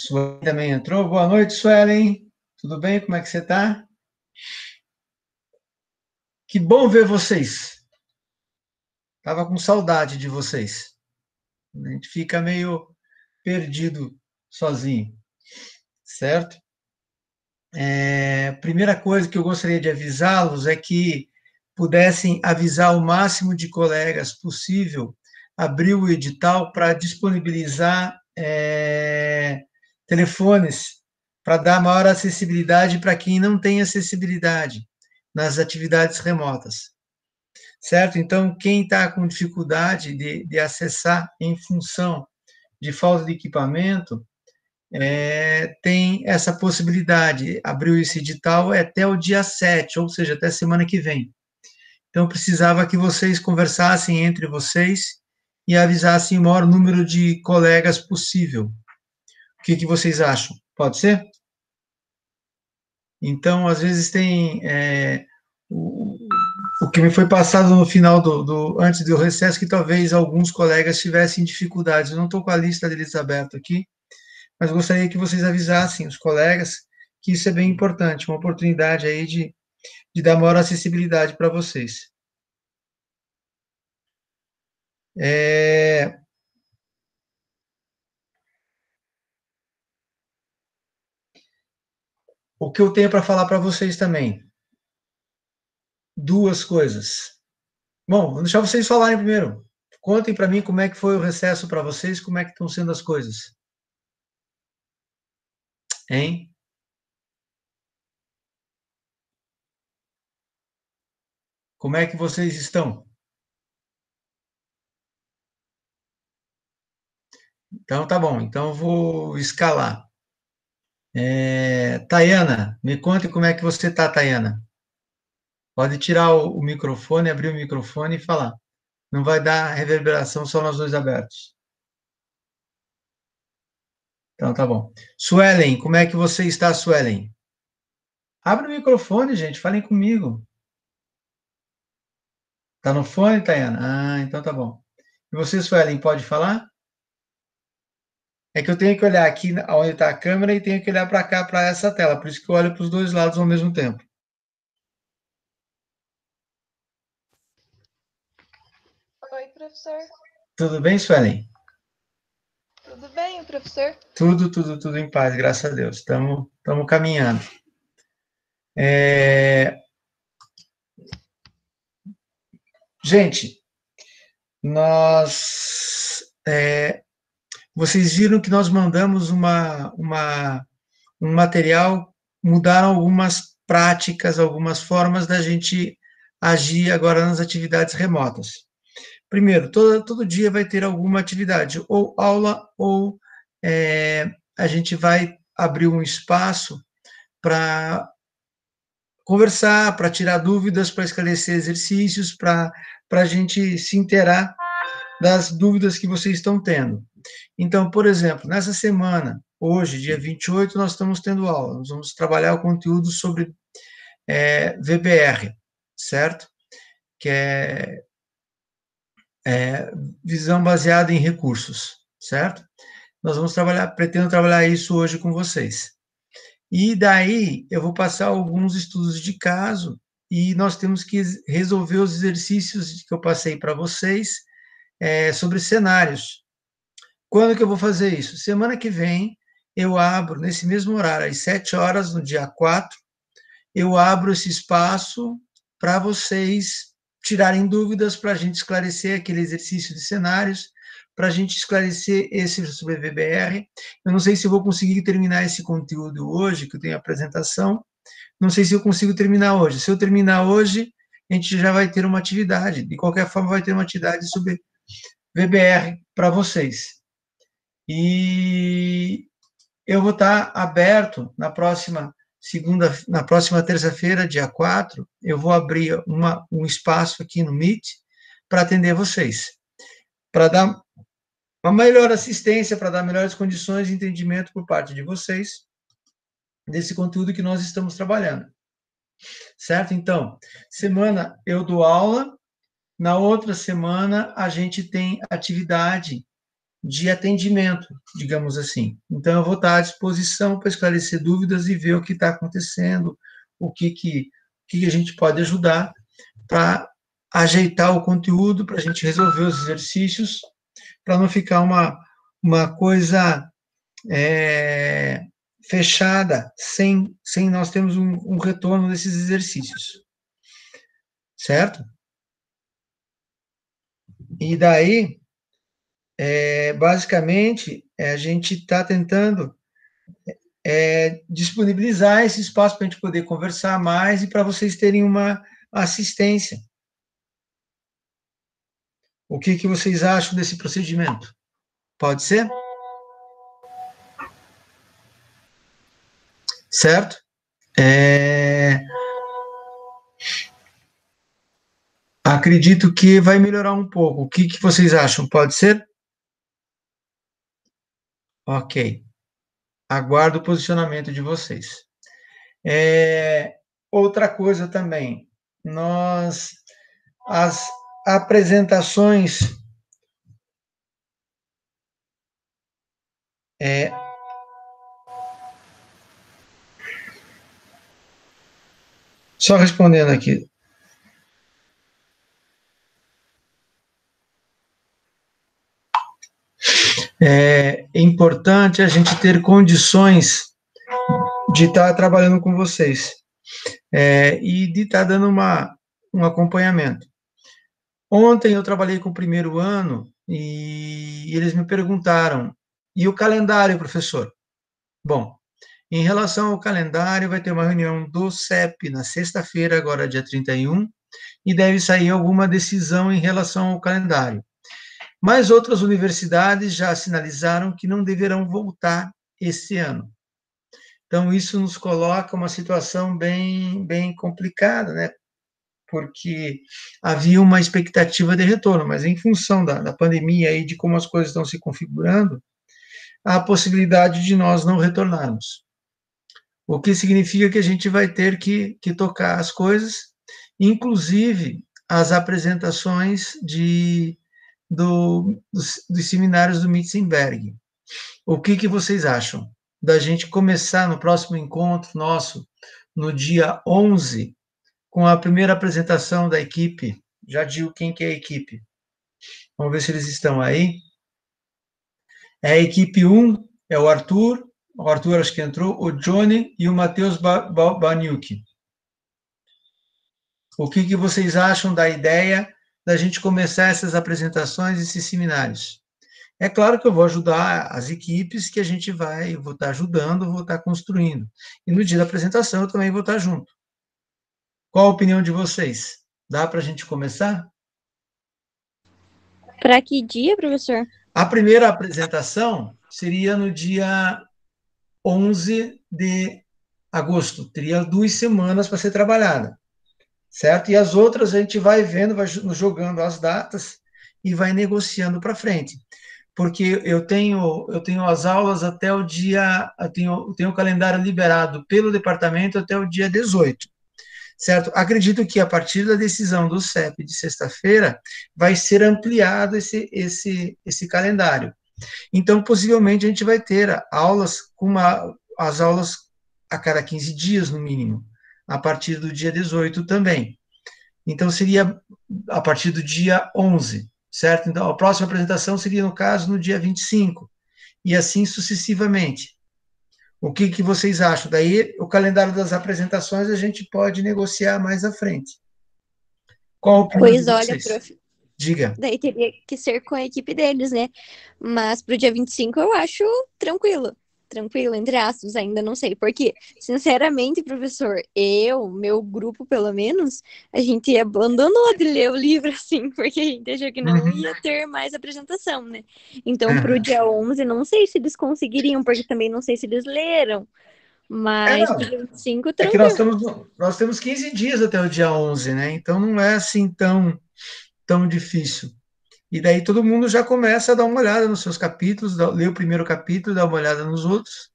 Suelen também entrou. Boa noite, Suelen. Tudo bem? Como é que você está? Que bom ver vocês. Estava com saudade de vocês. A gente fica meio perdido sozinho, certo? Primeira coisa que eu gostaria de avisá-los é que pudessem avisar o máximo de colegas possível, abrir o edital para disponibilizar telefones para dar maior acessibilidade para quem não tem acessibilidade nas atividades remotas, certo? Então, quem está com dificuldade de acessar em função de falta de equipamento, tem essa possibilidade. Abriu esse edital até o dia 7, ou seja, até semana que vem. Então, precisava que vocês conversassem entre vocês e avisassem o maior número de colegas possível. O que vocês acham? Pode ser? Então, às vezes tem o que me foi passado no final antes do recesso, que talvez alguns colegas tivessem dificuldades. Eu não estou com a lista deles aberta aqui, mas gostaria que vocês avisassem os colegas que isso é bem importante, uma oportunidade aí de dar maior acessibilidade para vocês. O que eu tenho para falar para vocês também? Duas coisas. Bom, vou deixar vocês falarem primeiro. Contem para mim como é que foi o recesso para vocês, como é que estão sendo as coisas. Hein? Como é que vocês estão? Então, tá bom. Então, eu vou escalar. Tayana, me conte como é que você está, Tayana. Pode tirar o microfone, abrir o microfone e falar. Não vai dar reverberação só nós dois abertos. Então, tá bom. Suelen, como é que você está, Suelen? Abre o microfone, gente, falem comigo. Tá no fone, Tayana? Ah, então tá bom. E você, Suelen, pode falar? É que eu tenho que olhar aqui onde está a câmera e tenho que olhar para cá, para essa tela. Por isso que eu olho para os dois lados ao mesmo tempo. Oi, professor. Tudo bem, Suelen? Tudo bem, professor? Tudo em paz, graças a Deus. Estamos caminhando. Gente, vocês viram que nós mandamos um material, mudaram algumas práticas, algumas formas da gente agir agora nas atividades remotas. Primeiro, todo dia vai ter alguma atividade, ou aula, ou a gente vai abrir um espaço para conversar, para tirar dúvidas, para esclarecer exercícios, para a gente se inteirar das dúvidas que vocês estão tendo. Então, por exemplo, nessa semana, hoje, dia 28, nós estamos tendo aula, nós vamos trabalhar o conteúdo sobre VBR, certo? Que é visão baseada em recursos, certo? Nós vamos pretendo trabalhar isso hoje com vocês. E daí eu vou passar alguns estudos de caso e nós temos que resolver os exercícios que eu passei para vocês sobre cenários. Quando que eu vou fazer isso? Semana que vem eu abro, nesse mesmo horário, às 7 horas, no dia 4, eu abro esse espaço para vocês tirarem dúvidas, para a gente esclarecer aquele exercício de cenários, para a gente esclarecer esse sobre VBR. Eu não sei se eu vou conseguir terminar esse conteúdo hoje, que eu tenho a apresentação, não sei se eu consigo terminar hoje. Se eu terminar hoje, a gente já vai ter uma atividade, de qualquer forma vai ter uma atividade sobre VBR para vocês. E eu vou estar aberto na próxima terça-feira, dia 4, eu vou abrir um espaço aqui no Meet para atender vocês, para dar uma melhor assistência, para dar melhores condições de entendimento por parte de vocês desse conteúdo que nós estamos trabalhando. Certo? Então, semana eu dou aula, na outra semana a gente tem atividade de atendimento, digamos assim. Então, eu vou estar à disposição para esclarecer dúvidas e ver o que está acontecendo, o que a gente pode ajudar para ajeitar o conteúdo, para a gente resolver os exercícios, para não ficar uma coisa fechada, sem nós termos um retorno desses exercícios. Certo? E daí, basicamente, a gente está tentando disponibilizar esse espaço para a gente poder conversar mais e para vocês terem uma assistência. O que vocês acham desse procedimento? Pode ser? Certo? Acredito que vai melhorar um pouco. O que vocês acham? Pode ser? Ok. Aguardo o posicionamento de vocês. Outra coisa também, as apresentações só respondendo aqui. É importante a gente ter condições de estar trabalhando com vocês e de estar dando um acompanhamento. Ontem eu trabalhei com o primeiro ano e eles me perguntaram, e o calendário, professor? Bom, em relação ao calendário, vai ter uma reunião do CEP na sexta-feira, agora dia 31, e deve sair alguma decisão em relação ao calendário. Mas outras universidades já sinalizaram que não deverão voltar esse ano. Então, isso nos coloca uma situação bem complicada, né? Porque havia uma expectativa de retorno, mas em função da pandemia e de como as coisas estão se configurando, há a possibilidade de nós não retornarmos. O que significa que a gente vai ter que tocar as coisas, inclusive as apresentações dos seminários do Mitzenberg. O que vocês acham da gente começar no próximo encontro nosso, no dia 11, com a primeira apresentação da equipe? Já digo quem que é a equipe. Vamos ver se eles estão aí. É a equipe 1, é o Arthur acho que entrou, o Johnny e o Matheus Baniuki. O que vocês acham da ideia da gente começar essas apresentações, esses seminários? É claro que eu vou ajudar as equipes que vou estar ajudando, vou estar construindo. E no dia da apresentação eu também vou estar junto. Qual a opinião de vocês? Dá para a gente começar? Para que dia, professor? A primeira apresentação seria no dia 11 de agosto. Teria 2 semanas para ser trabalhada, certo? E as outras a gente vai vendo, vai jogando as datas e vai negociando para frente. Porque eu tenho as aulas até o dia, eu tenho o calendário liberado pelo departamento até o dia 18, certo? Acredito que a partir da decisão do CEP de sexta-feira vai ser ampliado esse calendário. Então, possivelmente, a gente vai ter as aulas a cada 15 dias, no mínimo, a partir do dia 18 também. Então, seria a partir do dia 11, certo? Então, a próxima apresentação seria, no caso, no dia 25, e assim sucessivamente. O que vocês acham? Daí, o calendário das apresentações a gente pode negociar mais à frente. Qual a opinião de Olha, vocês? prof, Diga. daí teria que ser com a equipe deles, né? Mas pro dia 25 eu acho tranquilo. Tranquilo, entre aspas, ainda não sei. Porque, sinceramente, professor, meu grupo, pelo menos, a gente abandonou de ler o livro, assim, porque a gente achou que não ia ter mais apresentação, né? Então, pro dia 11, não sei se eles conseguiriam, porque também não sei se eles leram. Mas pro dia 25, É que tranquilo. nós temos 15 dias até o dia 11, né? Então não é assim tão difícil. E daí todo mundo já começa a dar uma olhada nos seus capítulos, ler o primeiro capítulo, dar uma olhada nos outros.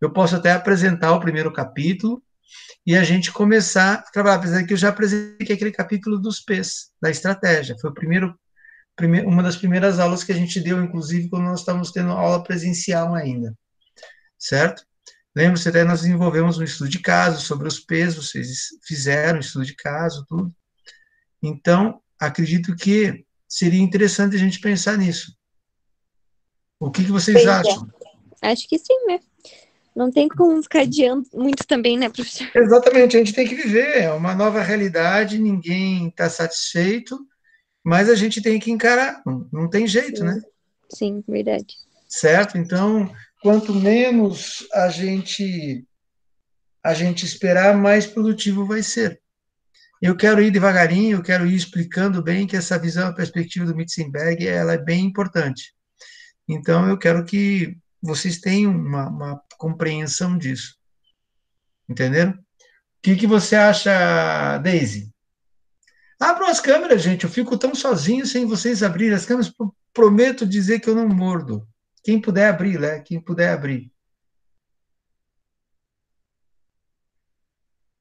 Eu posso até apresentar o primeiro capítulo e a gente começar a trabalhar, apesar que eu já apresentei aquele capítulo dos P's, da estratégia. Foi o primeiro uma das primeiras aulas que a gente deu, inclusive, quando nós estávamos tendo aula presencial ainda, certo? Lembra-se, até nós desenvolvemos um estudo de caso sobre os pesos, vocês fizeram um estudo de caso, tudo. Então, acredito que seria interessante a gente pensar nisso. O que vocês acham? Acho que sim, né? Não tem como ficar adiando muito também, né, professor? Exatamente, a gente tem que viver, é uma nova realidade, ninguém está satisfeito, mas a gente tem que encarar, não tem jeito, né? Sim, verdade. Certo? Então, quanto menos a gente esperar, mais produtivo vai ser. Eu quero ir devagarinho, eu quero ir explicando bem que essa visão, a perspectiva do Mitzenberg, ela é bem importante. Então, eu quero que vocês tenham uma compreensão disso. Entenderam? O que você acha, Daisy? Abram as câmeras, gente. Eu fico tão sozinho sem vocês abrirem as câmeras. Prometo dizer que eu não mordo. Quem puder abrir, né? Quem puder abrir.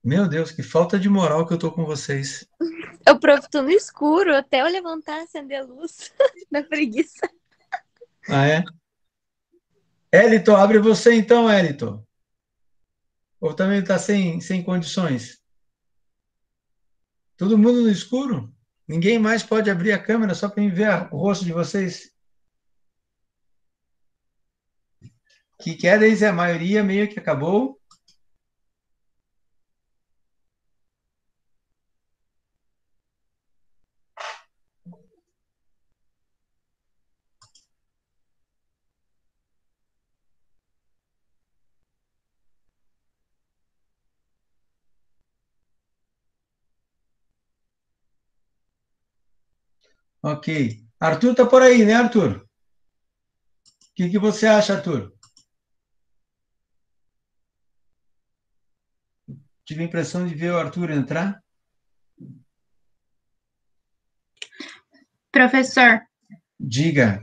Meu Deus, que falta de moral que eu tô com vocês. Eu provo tô no escuro, até eu levantar, acender a luz. Na preguiça. Ah, é? Elito, abre você então, Elito. Ou também está sem condições? Todo mundo no escuro? Ninguém mais pode abrir a câmera só para me ver o rosto de vocês? Que é, Daisy? A maioria meio que acabou. Ok. Arthur tá por aí, né, Arthur? O que você acha, Arthur? Tive a impressão de ver o Arthur entrar. Professor, Diga.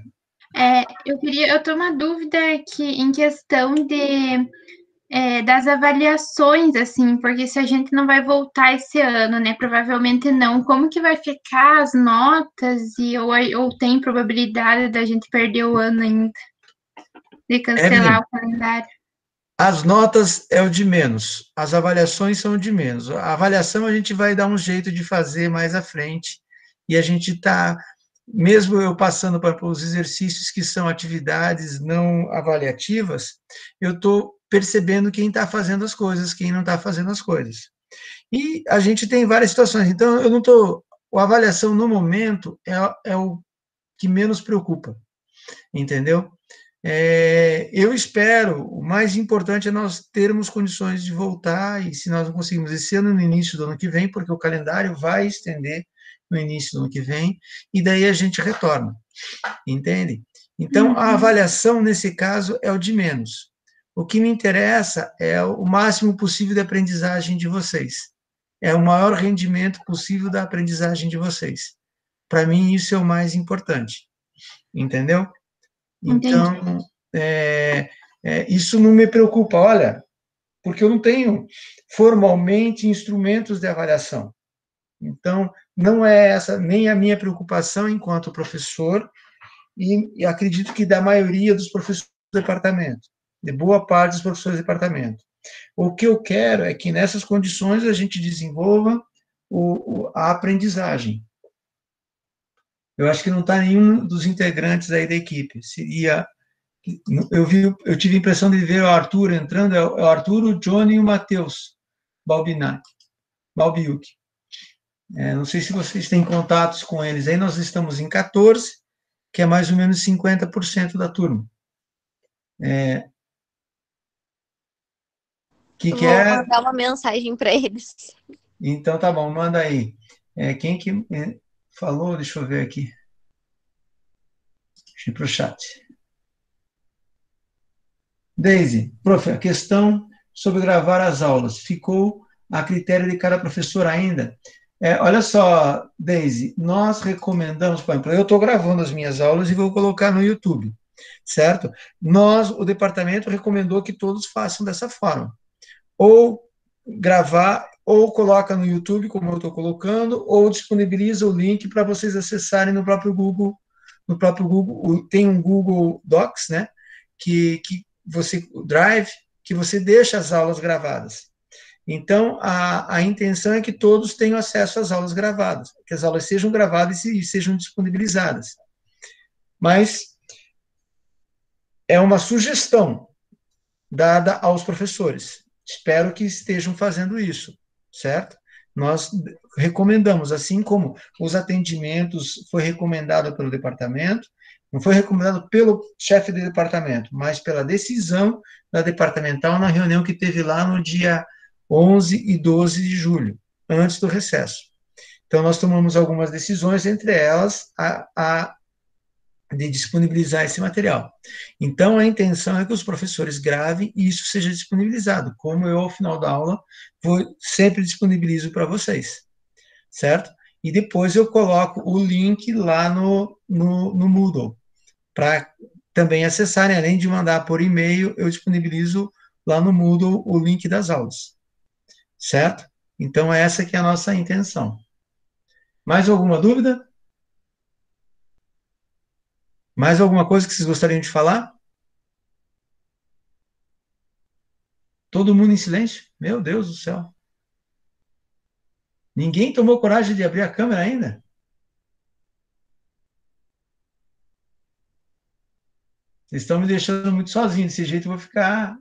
eu tô uma dúvida aqui em questão das avaliações, assim, porque se a gente não vai voltar esse ano, né? Provavelmente não. Como que vai ficar as notas ou tem probabilidade da gente perder o ano ainda, de cancelar Evelyn, o calendário? as notas é o de menos, as avaliações são o de menos. A avaliação a gente vai dar um jeito de fazer mais à frente, e a gente está, mesmo eu passando para os exercícios que são atividades não avaliativas, eu estou percebendo quem está fazendo as coisas, quem não está fazendo as coisas. E a gente tem várias situações, então eu não estou. A avaliação no momento é o que menos preocupa, entendeu? Eu espero, o mais importante é nós termos condições de voltar, e se nós não conseguimos esse ano, no início do ano que vem, porque o calendário vai estender no início do ano que vem, e daí a gente retorna, entende? Então, a avaliação, nesse caso, é o de menos. O que me interessa é o máximo possível de aprendizagem de vocês. É o maior rendimento possível da aprendizagem de vocês. Para mim, isso é o mais importante, entendeu? Então, isso não me preocupa, olha, porque eu não tenho formalmente instrumentos de avaliação. Então, não é essa nem a minha preocupação enquanto professor, e acredito que da maioria dos professores do departamento, de boa parte dos professores do departamento. O que eu quero é que nessas condições a gente desenvolva a aprendizagem. Eu acho que não está nenhum dos integrantes aí da equipe. Eu tive a impressão de ver o Arthur entrando, é o Arthur, o Johnny e o Matheus Balbiuk. Não sei se vocês têm contatos com eles. Aí nós estamos em 14, que é mais ou menos 50% da turma. Vou mandar uma mensagem para eles. Então, tá bom, manda aí. Quem que falou? Deixa eu ver aqui. Deixa eu ir para o chat. Daisy, prof, a questão sobre gravar as aulas ficou a critério de cada professor ainda? Olha só, Daisy, nós recomendamos, por exemplo, eu estou gravando as minhas aulas e vou colocar no YouTube, certo? O departamento recomendou que todos façam dessa forma. Ou gravar ou coloca no YouTube, como eu estou colocando, ou disponibiliza o link para vocês acessarem no próprio Google. No próprio Google, tem um Google Docs, né? Que você, o Drive, que você deixa as aulas gravadas. Então, a intenção é que todos tenham acesso às aulas gravadas, que as aulas sejam gravadas e sejam disponibilizadas. Mas é uma sugestão dada aos professores. Espero que estejam fazendo isso, certo? Nós recomendamos, assim como os atendimentos foi recomendado pelo departamento, não foi recomendado pelo chefe do departamento, mas pela decisão da departamental na reunião que teve lá no dia 11 e 12 de julho, antes do recesso. Então, nós tomamos algumas decisões, entre elas a de disponibilizar esse material. Então, a intenção é que os professores gravem e isso seja disponibilizado, como eu, ao final da aula, sempre disponibilizo para vocês, certo? E depois eu coloco o link lá no Moodle, para também acessarem, além de mandar por e-mail, eu disponibilizo lá no Moodle o link das aulas, certo? Então, essa que é a nossa intenção. Mais alguma dúvida? Mais alguma coisa que vocês gostariam de falar? Todo mundo em silêncio? Meu Deus do céu. Ninguém tomou coragem de abrir a câmera ainda? Vocês estão me deixando muito sozinho. Desse jeito eu vou ficar.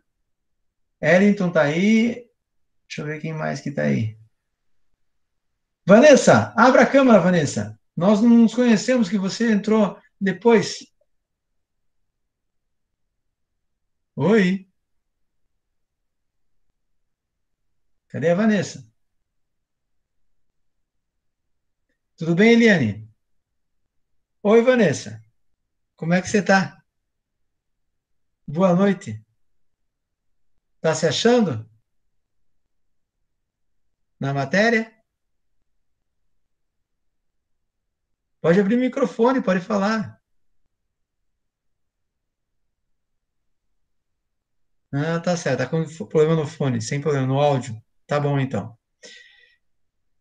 Ellington tá aí. Deixa eu ver quem mais que tá aí. Vanessa, abra a câmera, Vanessa. Nós não nos conhecemos, que você entrou depois. Oi. Cadê a Vanessa? Tudo bem, Eliane? Oi, Vanessa. Como é que você tá? Boa noite. Tá se achando na matéria? Pode abrir o microfone, pode falar. Ah, tá certo. Tá com problema no fone, sem problema no áudio. Tá bom, então.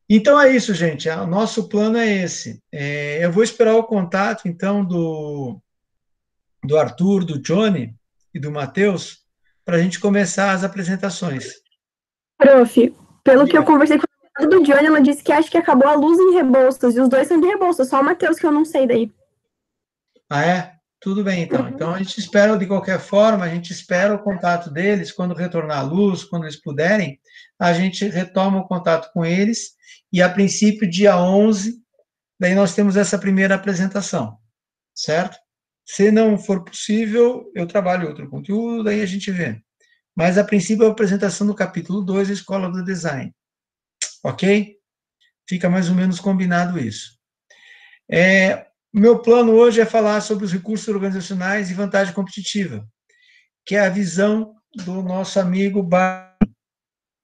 Então é isso, gente. O nosso plano é esse. Eu vou esperar o contato, então, do Arthur, do Johnny e do Matheus, para a gente começar as apresentações. Prof, pelo que eu Diga. conversei com a do Johnny, ela disse que acha que acabou a luz em Rebouças, e os dois são de Rebouças, só o Matheus que eu não sei daí. Ah, é? Tudo bem, então. Então, a gente espera, de qualquer forma, a gente espera o contato deles, quando retornar a luz, quando eles puderem, a gente retoma o contato com eles, e, a princípio, dia 11, daí nós temos essa primeira apresentação, certo? Se não for possível, eu trabalho outro conteúdo, daí a gente vê. Mas, a princípio, a apresentação do capítulo 2, a Escola do Design. Ok? Fica mais ou menos combinado isso. Meu plano hoje é falar sobre os recursos organizacionais e vantagem competitiva, que é a visão do nosso amigo Bar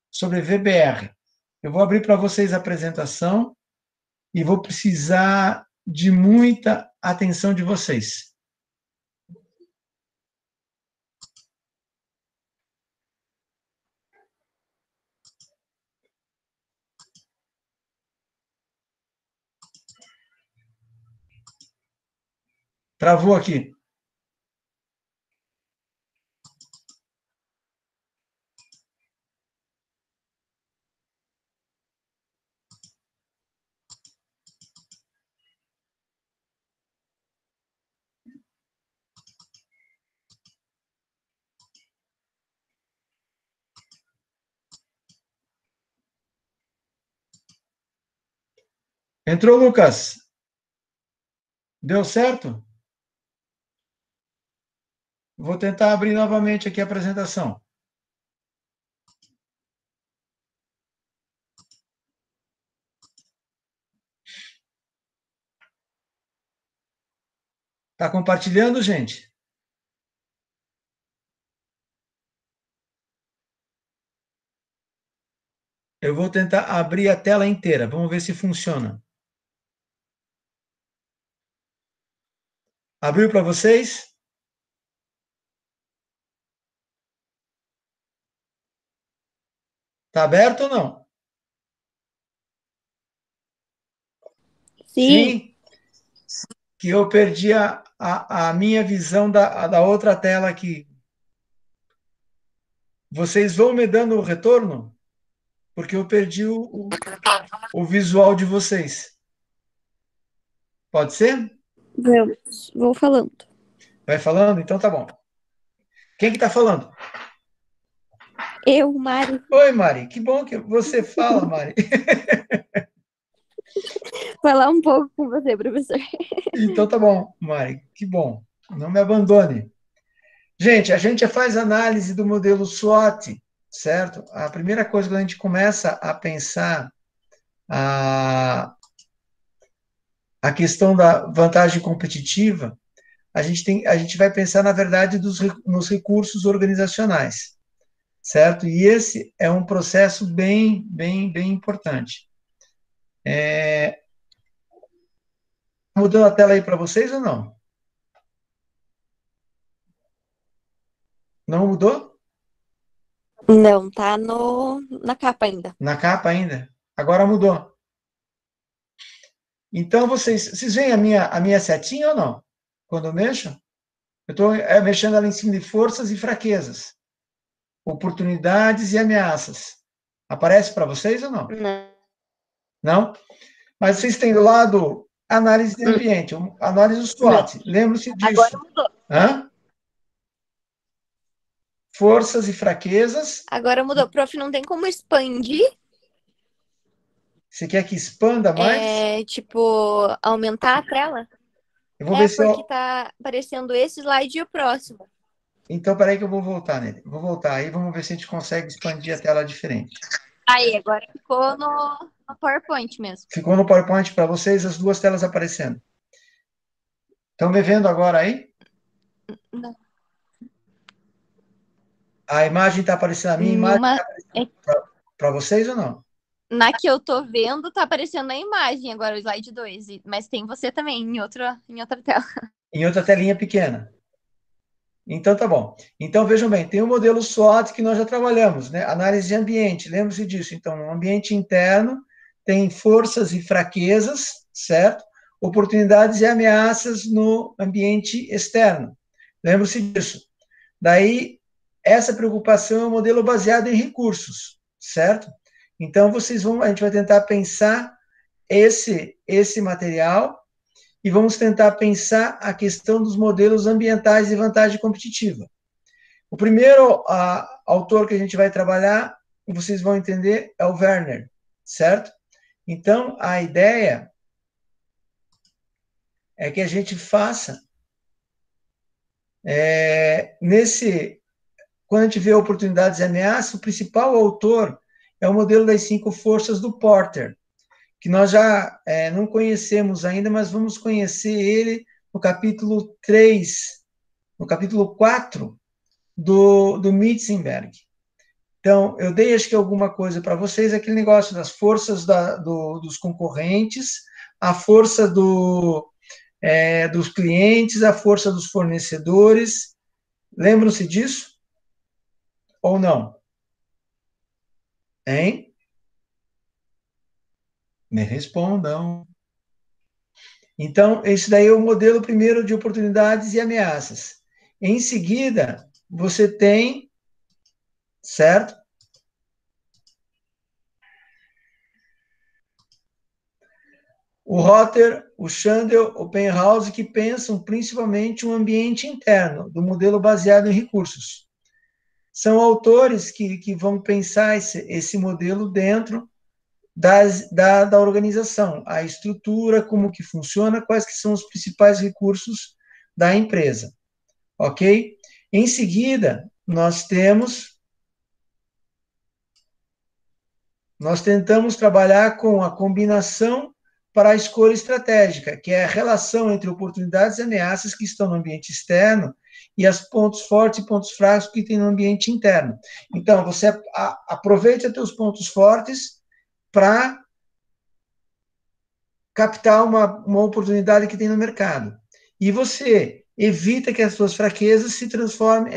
sobre VBR. Eu vou abrir para vocês a apresentação e vou precisar de muita atenção de vocês. Travou aqui. Entrou, Lucas? Deu certo? Vou tentar abrir novamente aqui a apresentação. Está compartilhando, gente? Eu vou tentar abrir a tela inteira. Vamos ver se funciona. Abriu para vocês? Está aberto ou não? Sim. Que eu perdi a minha visão da outra tela aqui. Vocês vão me dando o retorno? Porque eu perdi o visual de vocês. Pode ser? Vou falando. Vai falando? Então tá bom. Quem que tá falando? Eu, Mari. Oi, Mari. Que bom que você fala, Mari. Falar um pouco com você, professor. Então tá bom, Mari. Que bom. Não me abandone. Gente, a gente já faz análise do modelo SWOT, certo? A primeira coisa que a gente começa a pensar a questão da vantagem competitiva, a gente vai pensar, na verdade, nos recursos organizacionais, certo? E esse é um processo bem importante. Mudou a tela aí para vocês ou não? Não mudou? Não, tá na capa ainda. Na capa ainda? Agora mudou. Então, vocês veem a minha setinha ou não? Quando eu mexo? Eu estou mexendo ela em cima de forças e fraquezas, oportunidades e ameaças. Aparece para vocês ou não? Não. Não? Mas vocês têm do lado análise de ambiente, análise do SWOT. Lembre-se disso. Agora mudou. Hã? Forças e fraquezas. Agora mudou. Prof, não tem como expandir? Você quer que expanda mais? Tipo, aumentar a tela? Eu vou ver se porque tá aparecendo esse slide e o próximo. Então, peraí que eu vou voltar nele. Vou voltar aí, vamos ver se a gente consegue expandir a tela diferente. Aí, agora ficou no PowerPoint mesmo. Ficou no PowerPoint para vocês as duas telas aparecendo. Estão me vendo agora aí? Não. A imagem está aparecendo, a minha imagem está aparecendo para vocês ou não? Na que eu tô vendo, tá aparecendo a imagem agora, o slide 2. Mas tem você também em outra tela. Em outra telinha pequena. Então, tá bom. Então, vejam bem, tem o modelo SWOT que nós já trabalhamos, né? Análise de ambiente, lembre-se disso. Então, no ambiente interno, tem forças e fraquezas, certo? Oportunidades e ameaças no ambiente externo. Lembre-se disso. Daí, essa preocupação é um modelo baseado em recursos, certo? Então, a gente vai tentar pensar esse material e vamos tentar pensar a questão dos modelos ambientais de vantagem competitiva. O primeiro autor que a gente vai trabalhar, e vocês vão entender, é o Werner, certo? Então, a ideia é que a gente faça quando a gente vê oportunidades e ameaças, o principal autor é o modelo das 5 forças do Porter, que nós já não conhecemos ainda, mas vamos conhecer ele no capítulo 3, no capítulo 4 do Mitzenberg. Então, eu dei, acho que alguma coisa para vocês, aquele negócio das forças dos concorrentes, a força dos clientes, a força dos fornecedores. Lembram-se disso? Ou não? Hein? Me respondam. Então, esse daí é o modelo primeiro de oportunidades e ameaças. Em seguida, você tem, certo? O Rotter, o Chandler, o Penhouse, que pensam principalmente um ambiente interno, do modelo baseado em recursos. São autores que vão pensar esse modelo dentro da organização, a estrutura, como que funciona, quais que são os principais recursos da empresa, ok? Em seguida, nós tentamos trabalhar com a combinação para a escolha estratégica, que é a relação entre oportunidades e ameaças que estão no ambiente externo e os pontos fortes e pontos fracos que tem no ambiente interno. Então, você aproveita seus pontos fortes para captar uma oportunidade que tem no mercado. E você evita que as suas fraquezas se transformem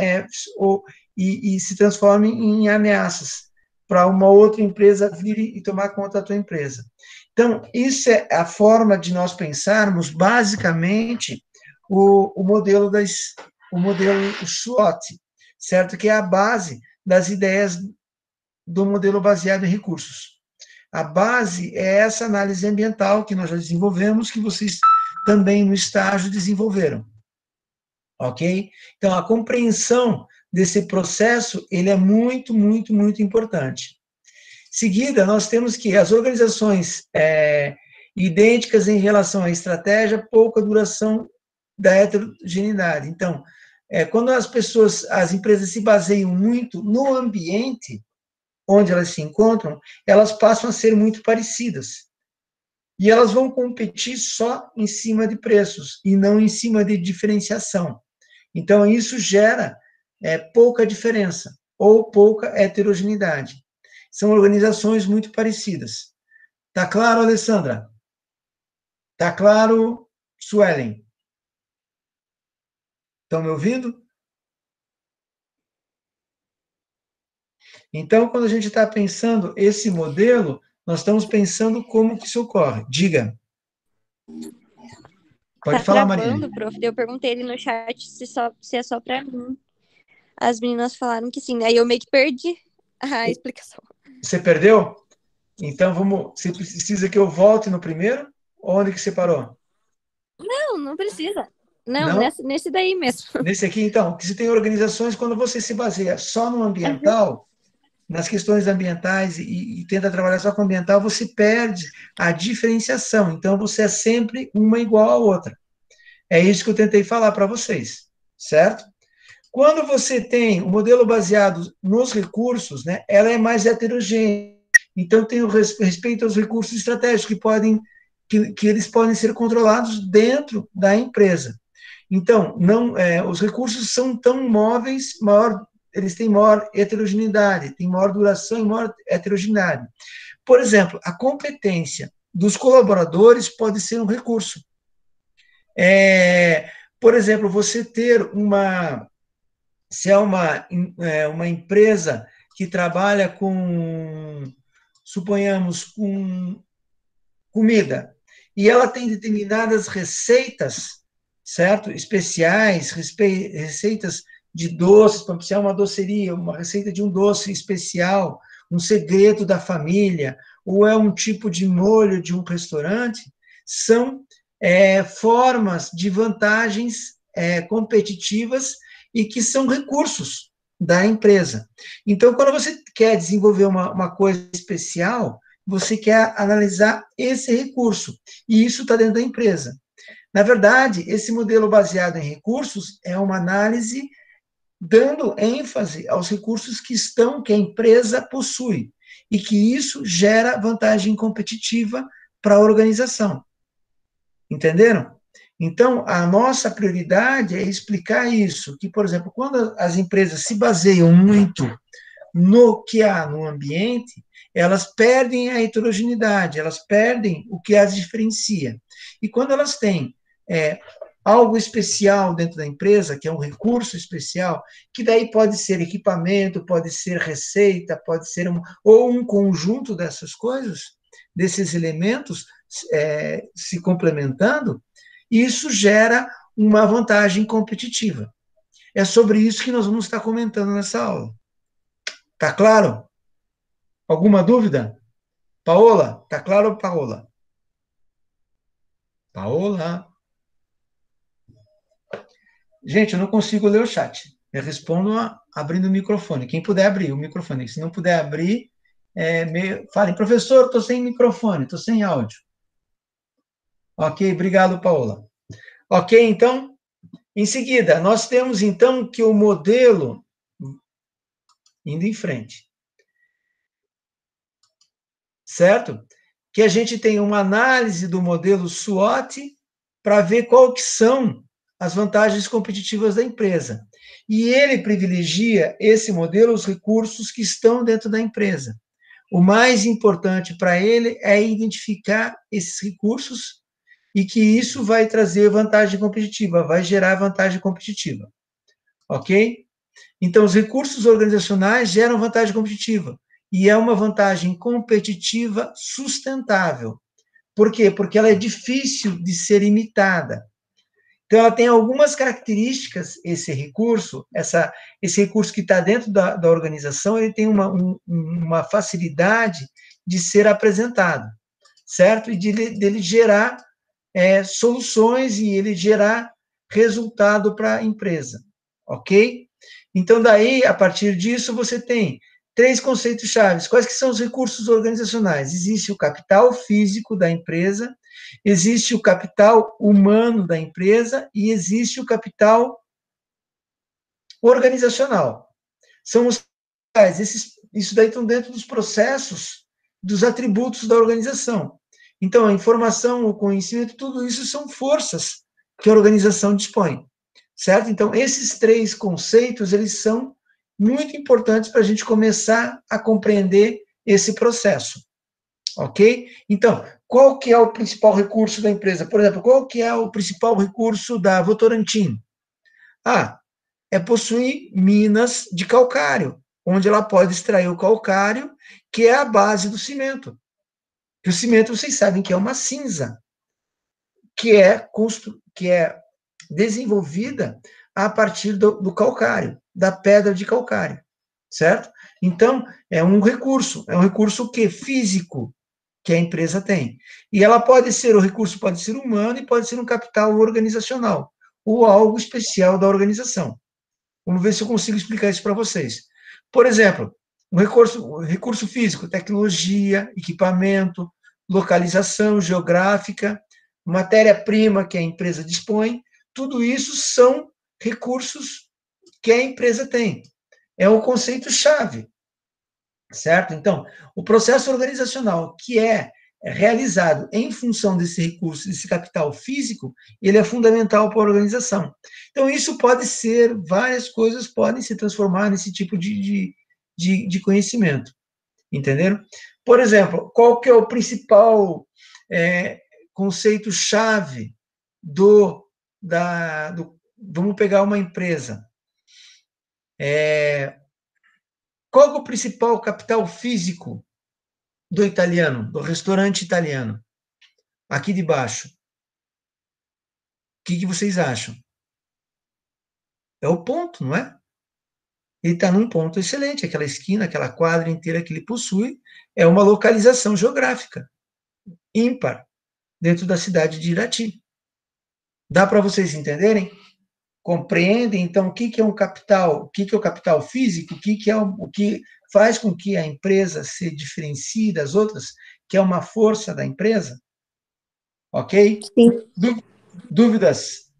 e se transformem em ameaças para uma outra empresa vir e tomar conta da tua empresa. Então, isso é a forma de nós pensarmos, basicamente, o modelo SWOT, certo? Que é a base das ideias do modelo baseado em recursos. A base é essa análise ambiental que nós já desenvolvemos, que vocês também no estágio desenvolveram. Ok? Então, a compreensão desse processo, ele é muito, muito, muito importante. Seguida, nós temos que as organizações idênticas em relação à estratégia, pouca duração da heterogeneidade. Então, quando as empresas se baseiam muito no ambiente onde elas se encontram, elas passam a ser muito parecidas. E elas vão competir só em cima de preços e não em cima de diferenciação. Então, isso gera pouca diferença ou pouca heterogeneidade. São organizações muito parecidas. Tá claro, Alessandra? Tá claro, Suelen? Estão me ouvindo? Então, quando a gente está pensando esse modelo, nós estamos pensando como que isso ocorre. Diga. Pode falar, Maria. Prof. Eu perguntei ali no chat se é só para mim. As meninas falaram que sim. Aí eu meio que perdi a explicação. Você perdeu? Então, você precisa que eu volte no primeiro? Onde que você parou? Não precisa. Não? Nesse daí mesmo. Nesse aqui, então, que se tem organizações, quando você se baseia só no ambiental, nas questões ambientais e tenta trabalhar só com ambiental, você perde a diferenciação. Então, você é sempre uma igual à outra. É isso que eu tentei falar para vocês, certo? Quando você tem um modelo baseado nos recursos, né, ela é mais heterogênea. Então, tem o respeito aos recursos estratégicos que eles podem ser controlados dentro da empresa. Então, os recursos são tão móveis, eles têm maior heterogeneidade, têm maior duração e maior heterogeneidade. Por exemplo, a competência dos colaboradores pode ser um recurso. Por exemplo, você ter se é uma empresa que trabalha com, suponhamos, com comida, e ela tem determinadas receitas, certo? Especiais, receitas de doces, para ser uma doceria, uma receita de um doce especial, um segredo da família, ou é um tipo de molho de um restaurante, são formas de vantagens competitivas e que são recursos da empresa. Então, quando você quer desenvolver uma coisa especial, você quer analisar esse recurso, e isso está dentro da empresa. Na verdade, esse modelo baseado em recursos é uma análise dando ênfase aos recursos que a empresa possui, e que isso gera vantagem competitiva para a organização. Entenderam? Então, a nossa prioridade é explicar isso, que, por exemplo, quando as empresas se baseiam muito no que há no ambiente, elas perdem a heterogeneidade, elas perdem o que as diferencia. E quando elas têm algo especial dentro da empresa, que é um recurso especial, que daí pode ser equipamento, pode ser receita, pode ser ou um conjunto dessas coisas, desses elementos se complementando, isso gera uma vantagem competitiva. É sobre isso que nós vamos estar comentando nessa aula. Tá claro? Alguma dúvida? Paola, tá claro, Paola? Paola? Gente, eu não consigo ler o chat. Eu respondo abrindo o microfone. Quem puder abrir o microfone. Se não puder abrir, falem, professor, estou sem microfone, estou sem áudio. Ok, obrigado, Paola. Ok, então, em seguida, nós temos, então, que o modelo, indo em frente, certo? Que a gente tem uma análise do modelo SWOT para ver qual que são as vantagens competitivas da empresa. E ele privilegia, esse modelo, os recursos que estão dentro da empresa. O mais importante para ele é identificar esses recursos e que isso vai trazer vantagem competitiva, vai gerar vantagem competitiva. Ok? Então, os recursos organizacionais geram vantagem competitiva, e é uma vantagem competitiva sustentável. Por quê? Porque ela é difícil de ser imitada. Então, ela tem algumas características, esse recurso que está dentro da organização, ele tem uma facilidade de ser apresentado, certo? E dele gerar soluções e ele gerar resultado para a empresa, ok? Então, daí, a partir disso, você tem 3 conceitos chaves. Quais que são os recursos organizacionais? Existe o capital físico da empresa, existe o capital humano da empresa e existe o capital organizacional. São os isso daí estão dentro dos processos, dos atributos da organização. Então, a informação, o conhecimento, tudo isso são forças que a organização dispõe, certo? Então, esses 3 conceitos, eles são muito importantes para a gente começar a compreender esse processo, ok? Então, qual que é o principal recurso da empresa? Por exemplo, qual que é o principal recurso da Votorantim? É possuir minas de calcário, onde ela pode extrair o calcário, que é a base do cimento. E o cimento, vocês sabem que é uma cinza, que é desenvolvida a partir do calcário, da pedra de calcário, certo? Então, é um recurso o quê? Físico, que a empresa tem. E o recurso pode ser humano e pode ser um capital organizacional, ou algo especial da organização. Vamos ver se eu consigo explicar isso para vocês. Por exemplo, um recurso físico, tecnologia, equipamento, localização geográfica, matéria-prima que a empresa dispõe, tudo isso são recursos que a empresa tem. É um conceito-chave, certo? Então, o processo organizacional que é realizado em função desse recurso, desse capital físico, ele é fundamental para a organização. Então, isso pode ser, várias coisas podem se transformar nesse tipo de conhecimento, entenderam? Por exemplo, qual que é o principal conceito-chave vamos pegar uma empresa. Qual que é o principal capital físico do restaurante italiano? Aqui de baixo. O que vocês acham? É o ponto, não é? Ele está num ponto excelente, aquela esquina, aquela quadra inteira que ele possui, é uma localização geográfica ímpar dentro da cidade de Irati. Dá para vocês entenderem? Compreendem, então, o que é um capital, o que é o capital físico, o que faz com que a empresa se diferencie das outras, que é uma força da empresa? Ok? Sim. Dúvidas?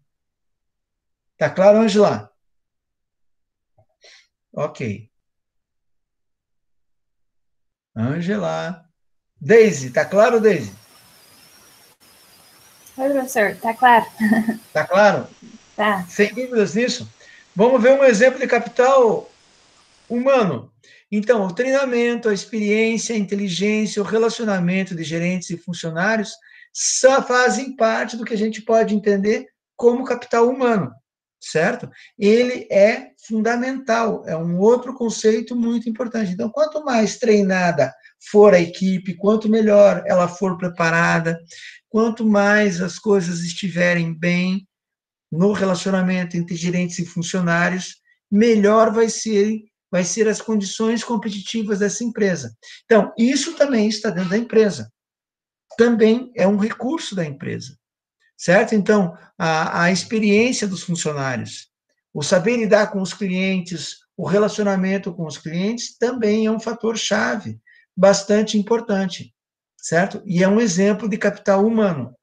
Tá claro, Angela? Ok. Angela. Deise, tá claro, Deise? Oi, professor, tá claro? Tá claro? Tá. Sem dúvidas nisso. Vamos ver um exemplo de capital humano. Então, o treinamento, a experiência, a inteligência, o relacionamento de gerentes e funcionários só fazem parte do que a gente pode entender como capital humano, certo? Ele é fundamental, é um outro conceito muito importante. Então, quanto mais treinada for a equipe, quanto melhor ela for preparada, quanto mais as coisas estiverem bem no relacionamento entre gerentes e funcionários, melhor vai ser as condições competitivas dessa empresa. Então, isso também está dentro da empresa. Também é um recurso da empresa, certo? Então, a experiência dos funcionários, o saber lidar com os clientes, o relacionamento com os clientes, também é um fator-chave bastante importante, certo? E é um exemplo de capital humano.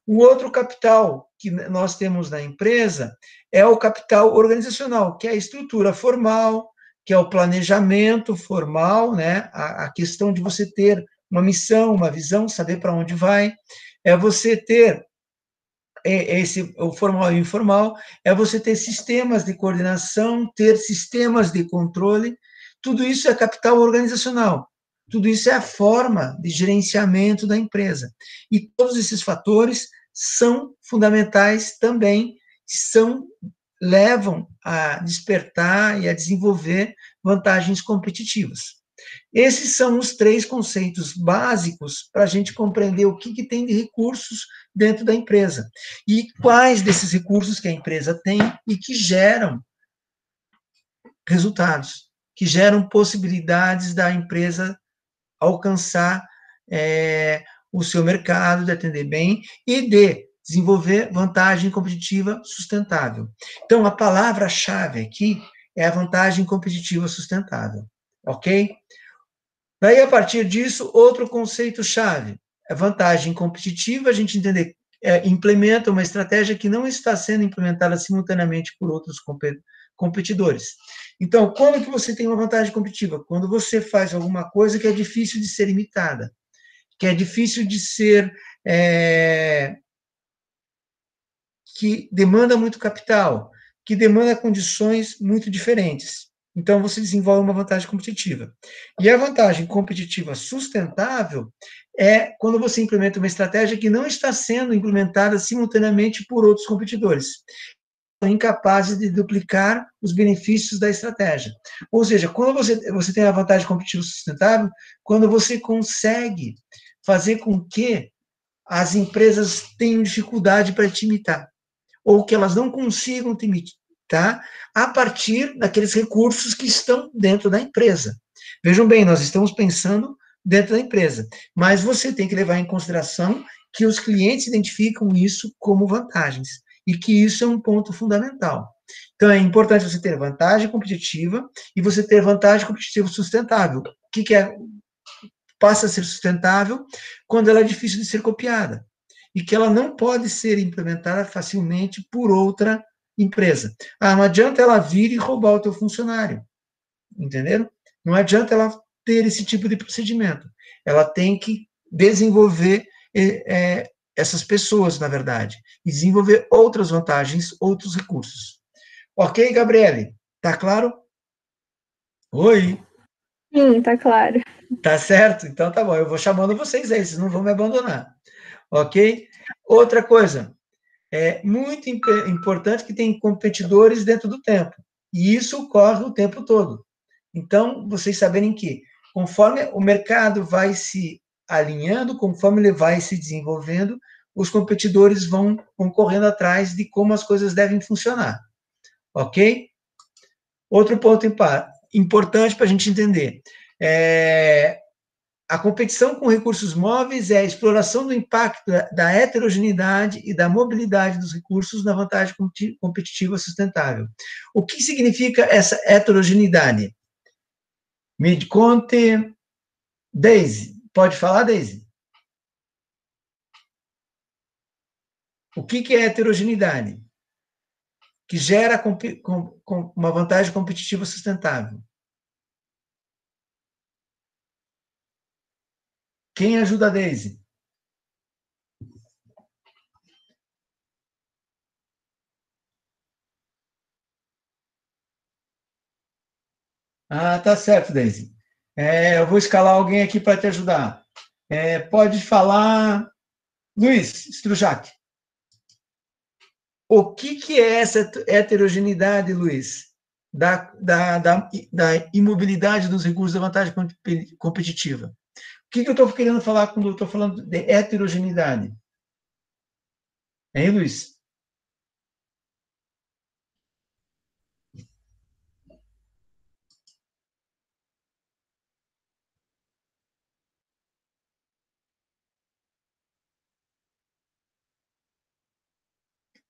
O outro capital que nós temos na empresa é o capital organizacional, que é a estrutura formal, que é o planejamento formal, né? A questão de você ter uma missão, uma visão, saber para onde vai, é você ter o formal e o informal, é você ter sistemas de coordenação, ter sistemas de controle, tudo isso é capital organizacional. Tudo isso é a forma de gerenciamento da empresa. E todos esses fatores são fundamentais também, levam a despertar e a desenvolver vantagens competitivas. Esses são os 3 conceitos básicos para a gente compreender o que tem de recursos dentro da empresa e quais desses recursos que a empresa tem e que geram resultados, que geram possibilidades da empresa alcançar o seu mercado, de atender bem e de desenvolver vantagem competitiva sustentável. Então, a palavra-chave aqui é a vantagem competitiva sustentável, ok? Daí, a partir disso, outro conceito-chave, a vantagem competitiva, a gente entender, implementa uma estratégia que não está sendo implementada simultaneamente por outros competidores. Então, quando que você tem uma vantagem competitiva? Quando você faz alguma coisa que é difícil de ser imitada, que é difícil de ser, que demanda muito capital, que demanda condições muito diferentes. Então, você desenvolve uma vantagem competitiva. E a vantagem competitiva sustentável é quando você implementa uma estratégia que não está sendo implementada simultaneamente por outros competidores, incapazes de duplicar os benefícios da estratégia. Ou seja, quando você tem a vantagem competitiva sustentável, quando você consegue fazer com que as empresas tenham dificuldade para te imitar, ou que elas não consigam te imitar a partir daqueles recursos que estão dentro da empresa. Vejam bem, nós estamos pensando dentro da empresa, mas você tem que levar em consideração que os clientes identificam isso como vantagens, e que isso é um ponto fundamental. Então, é importante você ter vantagem competitiva e você ter vantagem competitiva sustentável. O que passa a ser sustentável? Quando ela é difícil de ser copiada e que ela não pode ser implementada facilmente por outra empresa. Não adianta ela vir e roubar o teu funcionário, entenderam? Não adianta ela ter esse tipo de procedimento. Ela tem que desenvolver essas pessoas, na verdade, e desenvolver outras vantagens, outros recursos. Ok, Gabriele? Tá claro? Oi? Sim, tá claro. Tá certo? Então tá bom, eu vou chamando vocês aí, vocês não vão me abandonar. Ok? Outra coisa, é muito importante que tem competidores dentro do tempo, e isso ocorre o tempo todo. Então, vocês saberem que, conforme o mercado vai se alinhando, conforme ele vai se desenvolvendo, os competidores vão correndo atrás de como as coisas devem funcionar. Ok? Outro ponto importante para a gente entender. A competição com recursos móveis é a exploração do impacto da heterogeneidade e da mobilidade dos recursos na vantagem competitiva sustentável. O que significa essa heterogeneidade? Me conte, Daisy. Pode falar, Daisy? O que é heterogeneidade? Que gera uma vantagem competitiva sustentável. Quem ajuda a Daisy? Tá certo, Daisy. Eu vou escalar alguém aqui para te ajudar. Pode falar, Luiz Strujac. O que é essa heterogeneidade, Luiz, da imobilidade dos recursos da vantagem competitiva? O que eu estou querendo falar quando eu estou falando de heterogeneidade? Hein, Luiz?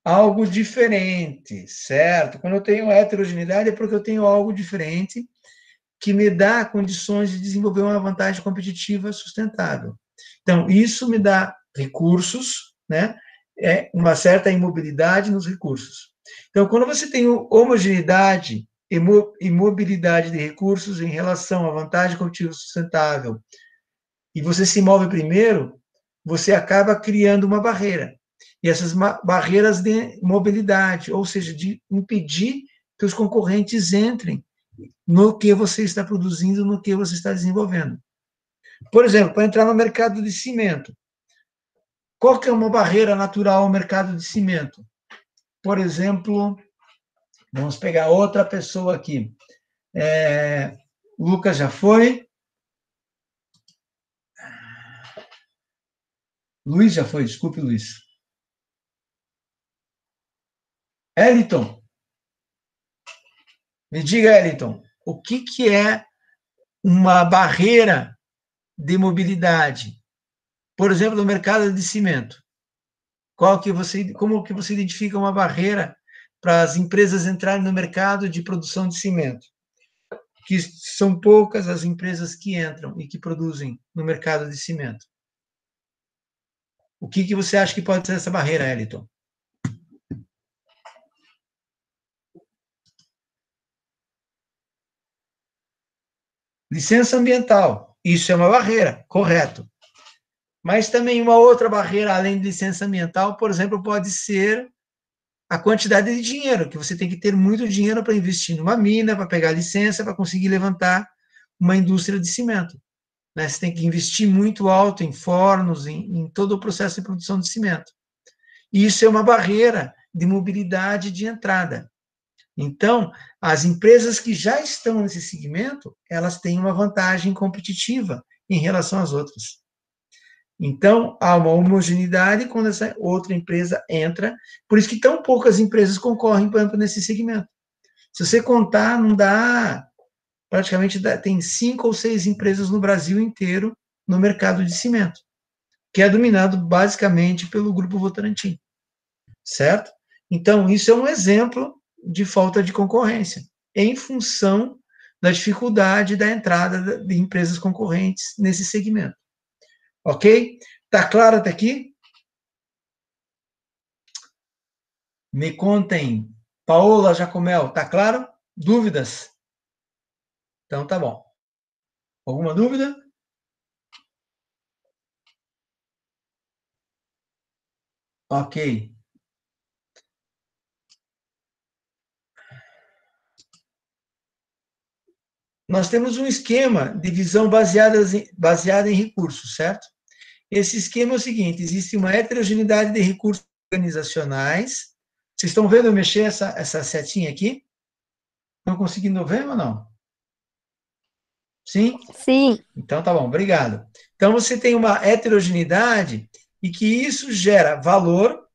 Algo diferente, certo? Quando eu tenho heterogeneidade é porque eu tenho algo diferente que me dá condições de desenvolver uma vantagem competitiva sustentável. Então, isso me dá recursos, né? Uma certa imobilidade nos recursos. Então, quando você tem homogeneidade e mobilidade de recursos em relação à vantagem competitiva sustentável, e você se move primeiro, você acaba criando uma barreira. E essas barreiras de mobilidade, ou seja, de impedir que os concorrentes entrem no que você está produzindo, no que você está desenvolvendo. Por exemplo, para entrar no mercado de cimento, qual que é uma barreira natural ao mercado de cimento? Por exemplo, vamos pegar outra pessoa aqui. Lucas já foi, Luiz já foi, desculpe, Luiz. Eliton. Me diga, Eliton, o que é uma barreira de mobilidade? Por exemplo, no mercado de cimento. Como que você identifica uma barreira para as empresas entrarem no mercado de produção de cimento? Que são poucas as empresas que entram e que produzem no mercado de cimento. O que você acha que pode ser essa barreira, Eliton? Licença ambiental. Isso é uma barreira, correto. Mas também uma outra barreira, além de licença ambiental, por exemplo, pode ser a quantidade de dinheiro, que você tem que ter muito dinheiro para investir numa mina, para pegar licença, para conseguir levantar uma indústria de cimento. Né? Você tem que investir muito alto em fornos, em todo o processo de produção de cimento. E isso é uma barreira de mobilidade de entrada. Então, as empresas que já estão nesse segmento, elas têm uma vantagem competitiva em relação às outras. Então, há uma homogeneidade quando essa outra empresa entra, por isso que tão poucas empresas concorrem, por exemplo, nesse segmento. Se você contar, não dá, praticamente tem 5 ou 6 empresas no Brasil inteiro no mercado de cimento, que é dominado basicamente pelo Grupo Votorantim, certo? Então, isso é um exemplo de falta de concorrência, em função da dificuldade da entrada de empresas concorrentes nesse segmento. Ok? Tá claro até aqui? Me contem. Paola Jacomel, tá claro? Dúvidas? Então tá bom. Alguma dúvida? Ok. Nós temos um esquema de visão baseada em recursos, certo? Esse esquema é o seguinte: existe uma heterogeneidade de recursos organizacionais. Vocês estão vendo eu mexer essa setinha aqui? Estão conseguindo ver ou não? Sim? Sim. Então tá bom, obrigado. Então você tem uma heterogeneidade e que isso gera valor,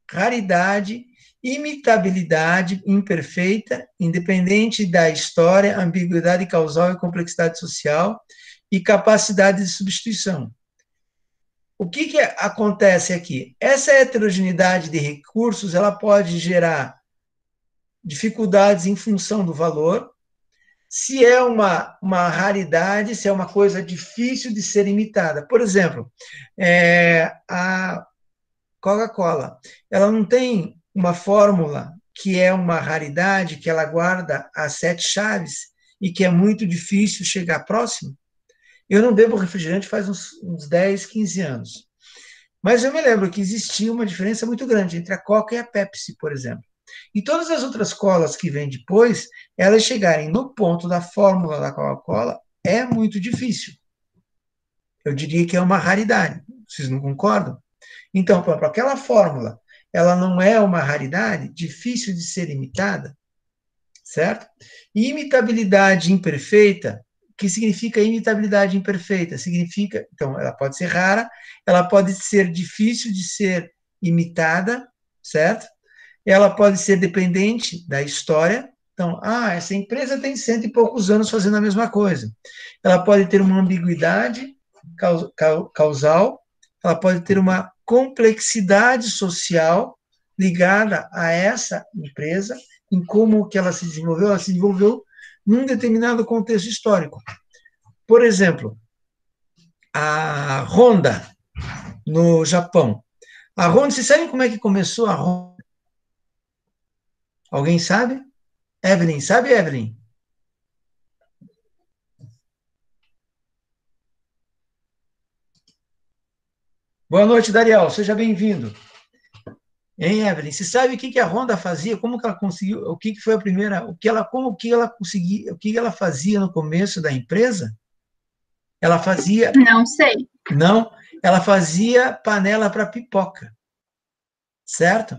raridade, imitabilidade imperfeita, independente da história, ambiguidade causal e complexidade social e capacidade de substituição. O que acontece aqui? Essa heterogeneidade de recursos, ela pode gerar dificuldades em função do valor, se é uma raridade, se é uma coisa difícil de ser imitada. Por exemplo, a Coca-Cola, ela não tem uma fórmula que é uma raridade, que ela guarda as 7 chaves e que é muito difícil chegar próximo. Eu não bebo refrigerante faz uns 10, 15 anos. Mas eu me lembro que existia uma diferença muito grande entre a Coca e a Pepsi, por exemplo. E todas as outras colas que vêm depois, elas chegarem no ponto da fórmula da Coca-Cola, é muito difícil. Eu diria que é uma raridade. Vocês não concordam? Então, para aquela fórmula, ela não é uma raridade, difícil de ser imitada, certo? E imitabilidade imperfeita, o que significa imitabilidade imperfeita? Significa, então, ela pode ser rara, ela pode ser difícil de ser imitada, certo? Ela pode ser dependente da história. Então, essa empresa tem 100 e poucos anos fazendo a mesma coisa. Ela pode ter uma ambiguidade causal, ela pode ter uma complexidade social ligada a essa empresa, em como que ela se desenvolveu num determinado contexto histórico. Por exemplo, a Honda, no Japão. A Honda, vocês sabem como é que começou a Honda? Alguém sabe? Evelyn, sabe, Evelyn? Boa noite, Dariel, seja bem-vindo. Hein, Evelyn? Você sabe o que a Honda fazia? Como que ela conseguiu? O que foi a primeira? Como que ela conseguia? O que ela fazia no começo da empresa? Ela fazia. Não sei. Não, ela fazia panela para pipoca, certo?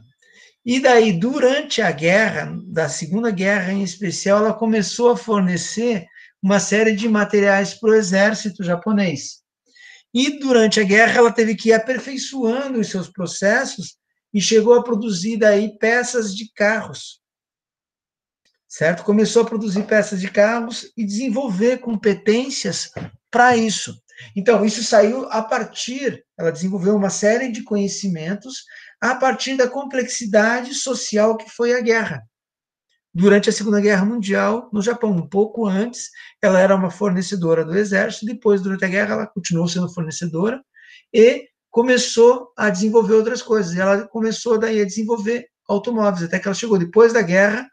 E daí, durante a guerra, da Segunda Guerra em especial, ela começou a fornecer uma série de materiais para o exército japonês. E durante a guerra ela teve que ir aperfeiçoando os seus processos e chegou a produzir daí peças de carros, certo? Começou a produzir peças de carros e desenvolver competências para isso. Então, isso saiu a partir, ela desenvolveu uma série de conhecimentos a partir da complexidade social que foi a guerra. Durante a Segunda Guerra Mundial, no Japão, um pouco antes, ela era uma fornecedora do exército, depois, durante a guerra, ela continuou sendo fornecedora e começou a desenvolver outras coisas. Ela começou daí a desenvolver automóveis, até que ela chegou depois da guerra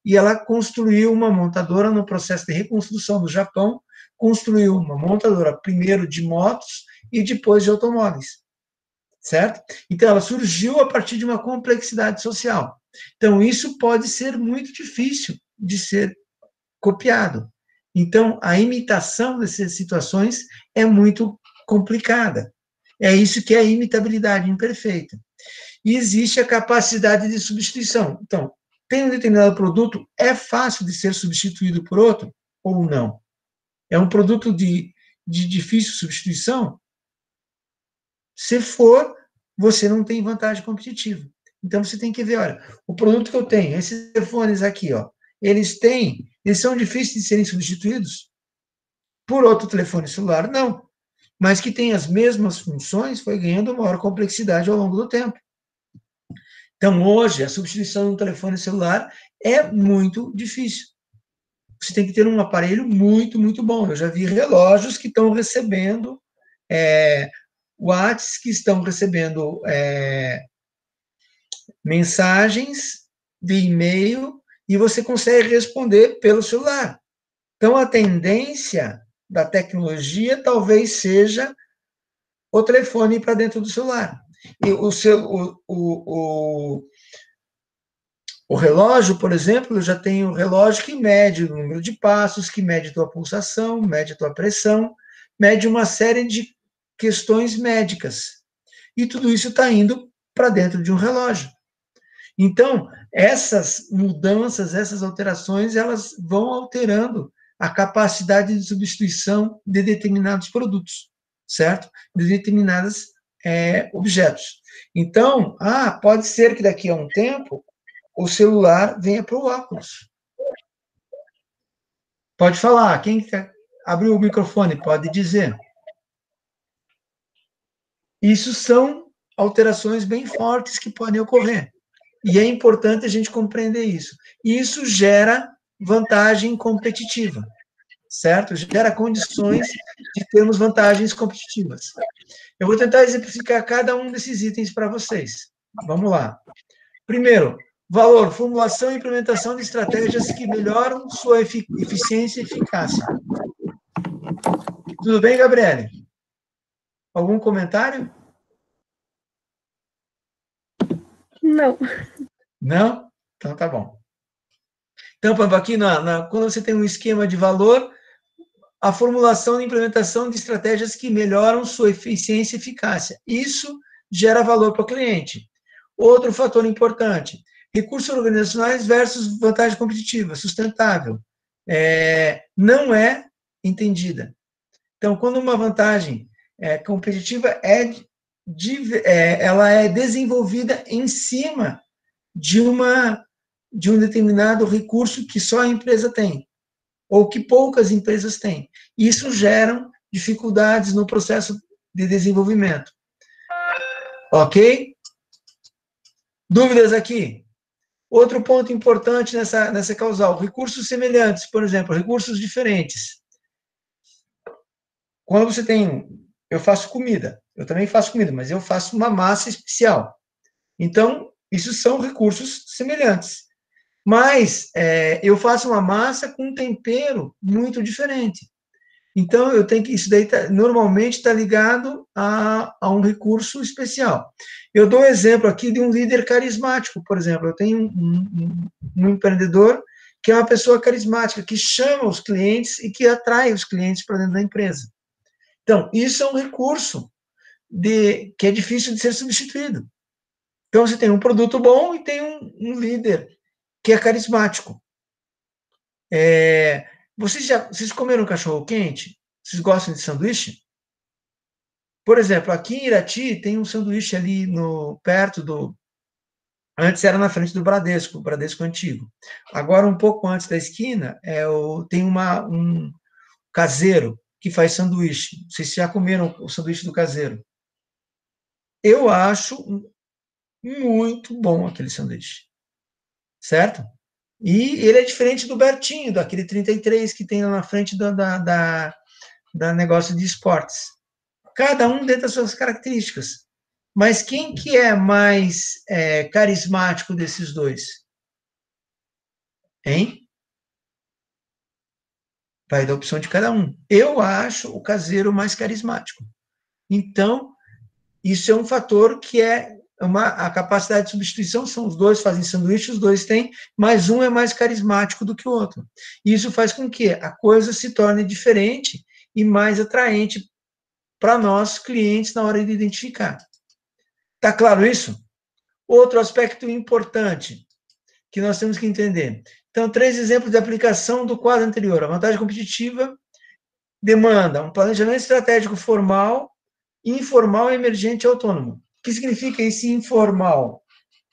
e ela construiu uma montadora no processo de reconstrução do Japão, construiu uma montadora primeiro de motos e depois de automóveis, certo? Então, ela surgiu a partir de uma complexidade social. Então, isso pode ser muito difícil de ser copiado. Então, a imitação dessas situações é muito complicada. É isso que é a imitabilidade imperfeita. E existe a capacidade de substituição. Então, tem um determinado produto, é fácil de ser substituído por outro ou não? É um produto de difícil substituição? Se for, você não tem vantagem competitiva. Então, você tem que ver, olha, o produto que eu tenho, esses telefones aqui, ó, eles são difíceis de serem substituídos por outro telefone celular? Não. Mas que tem as mesmas funções, foi ganhando maior complexidade ao longo do tempo. Então, hoje, a substituição de um telefone celular é muito difícil. Você tem que ter um aparelho muito, muito bom. Eu já vi relógios que estão recebendo watts, que estão recebendo mensagens de e-mail e você consegue responder pelo celular. Então, a tendência da tecnologia talvez seja o telefone para dentro do celular. E o relógio, por exemplo, eu já tenho um relógio que mede o número de passos, que mede a tua pulsação, mede a tua pressão, mede uma série de questões médicas. E tudo isso está indo para dentro de um relógio. Então, essas mudanças, essas alterações, elas vão alterando a capacidade de substituição de determinados produtos, certo? De determinados objetos. Então, pode ser que daqui a um tempo o celular venha para o óculos. Pode falar, quem abriu o microfone pode dizer. Isso são alterações bem fortes que podem ocorrer. E é importante a gente compreender isso. E isso gera vantagem competitiva, certo? Gera condições de termos vantagens competitivas. Eu vou tentar exemplificar cada um desses itens para vocês. Vamos lá. Primeiro, valor, formulação e implementação de estratégias que melhoram sua eficiência e eficácia. Tudo bem, Gabriele? Algum comentário? Não. Não? Então tá bom. Então, Pampa, aqui quando você tem um esquema de valor, a formulação e implementação de estratégias que melhoram sua eficiência e eficácia. Isso gera valor para o cliente. Outro fator importante, recursos organizacionais versus vantagem competitiva, sustentável. Não é entendida. Então, quando uma vantagem competitiva ela é desenvolvida em cima de um determinado recurso que só a empresa tem, ou que poucas empresas têm. Isso gera dificuldades no processo de desenvolvimento. Ok? Dúvidas aqui? Outro ponto importante nessa causal, recursos semelhantes, por exemplo, recursos diferentes. Quando você eu faço comida, eu também faço comida, mas eu faço uma massa especial. Então, isso são recursos semelhantes. Mas eu faço uma massa com um tempero muito diferente. Então, isso daí normalmente está ligado a um recurso especial. Eu dou exemplo aqui de um líder carismático, por exemplo. Eu tenho um empreendedor que é uma pessoa carismática, que chama os clientes e que atrai os clientes para dentro da empresa. Então, isso é um recurso que é difícil de ser substituído. Então, você tem um produto bom e tem um líder que é carismático. Vocês comeram cachorro quente? Vocês gostam de sanduíche? Por exemplo, aqui em Irati tem um sanduíche ali perto do... Antes era na frente do Bradesco, o Bradesco antigo. Agora, um pouco antes da esquina, tem um caseiro que faz sanduíche. Vocês já comeram o sanduíche do caseiro? Eu acho muito bom aquele sanduíche, certo? E ele é diferente do Bertinho, daquele 33 que tem lá na frente da negócio de esportes. Cada um dentro das suas características. Mas quem que é mais carismático desses dois? Hein? Vai da opção de cada um. Eu acho o caseiro mais carismático. Então, isso é um fator que é a capacidade de substituição, são os dois fazem sanduíche, os dois têm, mas um é mais carismático do que o outro. Isso faz com que a coisa se torne diferente e mais atraente para nós, clientes, na hora de identificar. Está claro isso? Outro aspecto importante que nós temos que entender. Então, 3 exemplos de aplicação do quadro anterior. A vantagem competitiva demanda um planejamento estratégico formal, informal, emergente e autônomo. O que significa esse informal,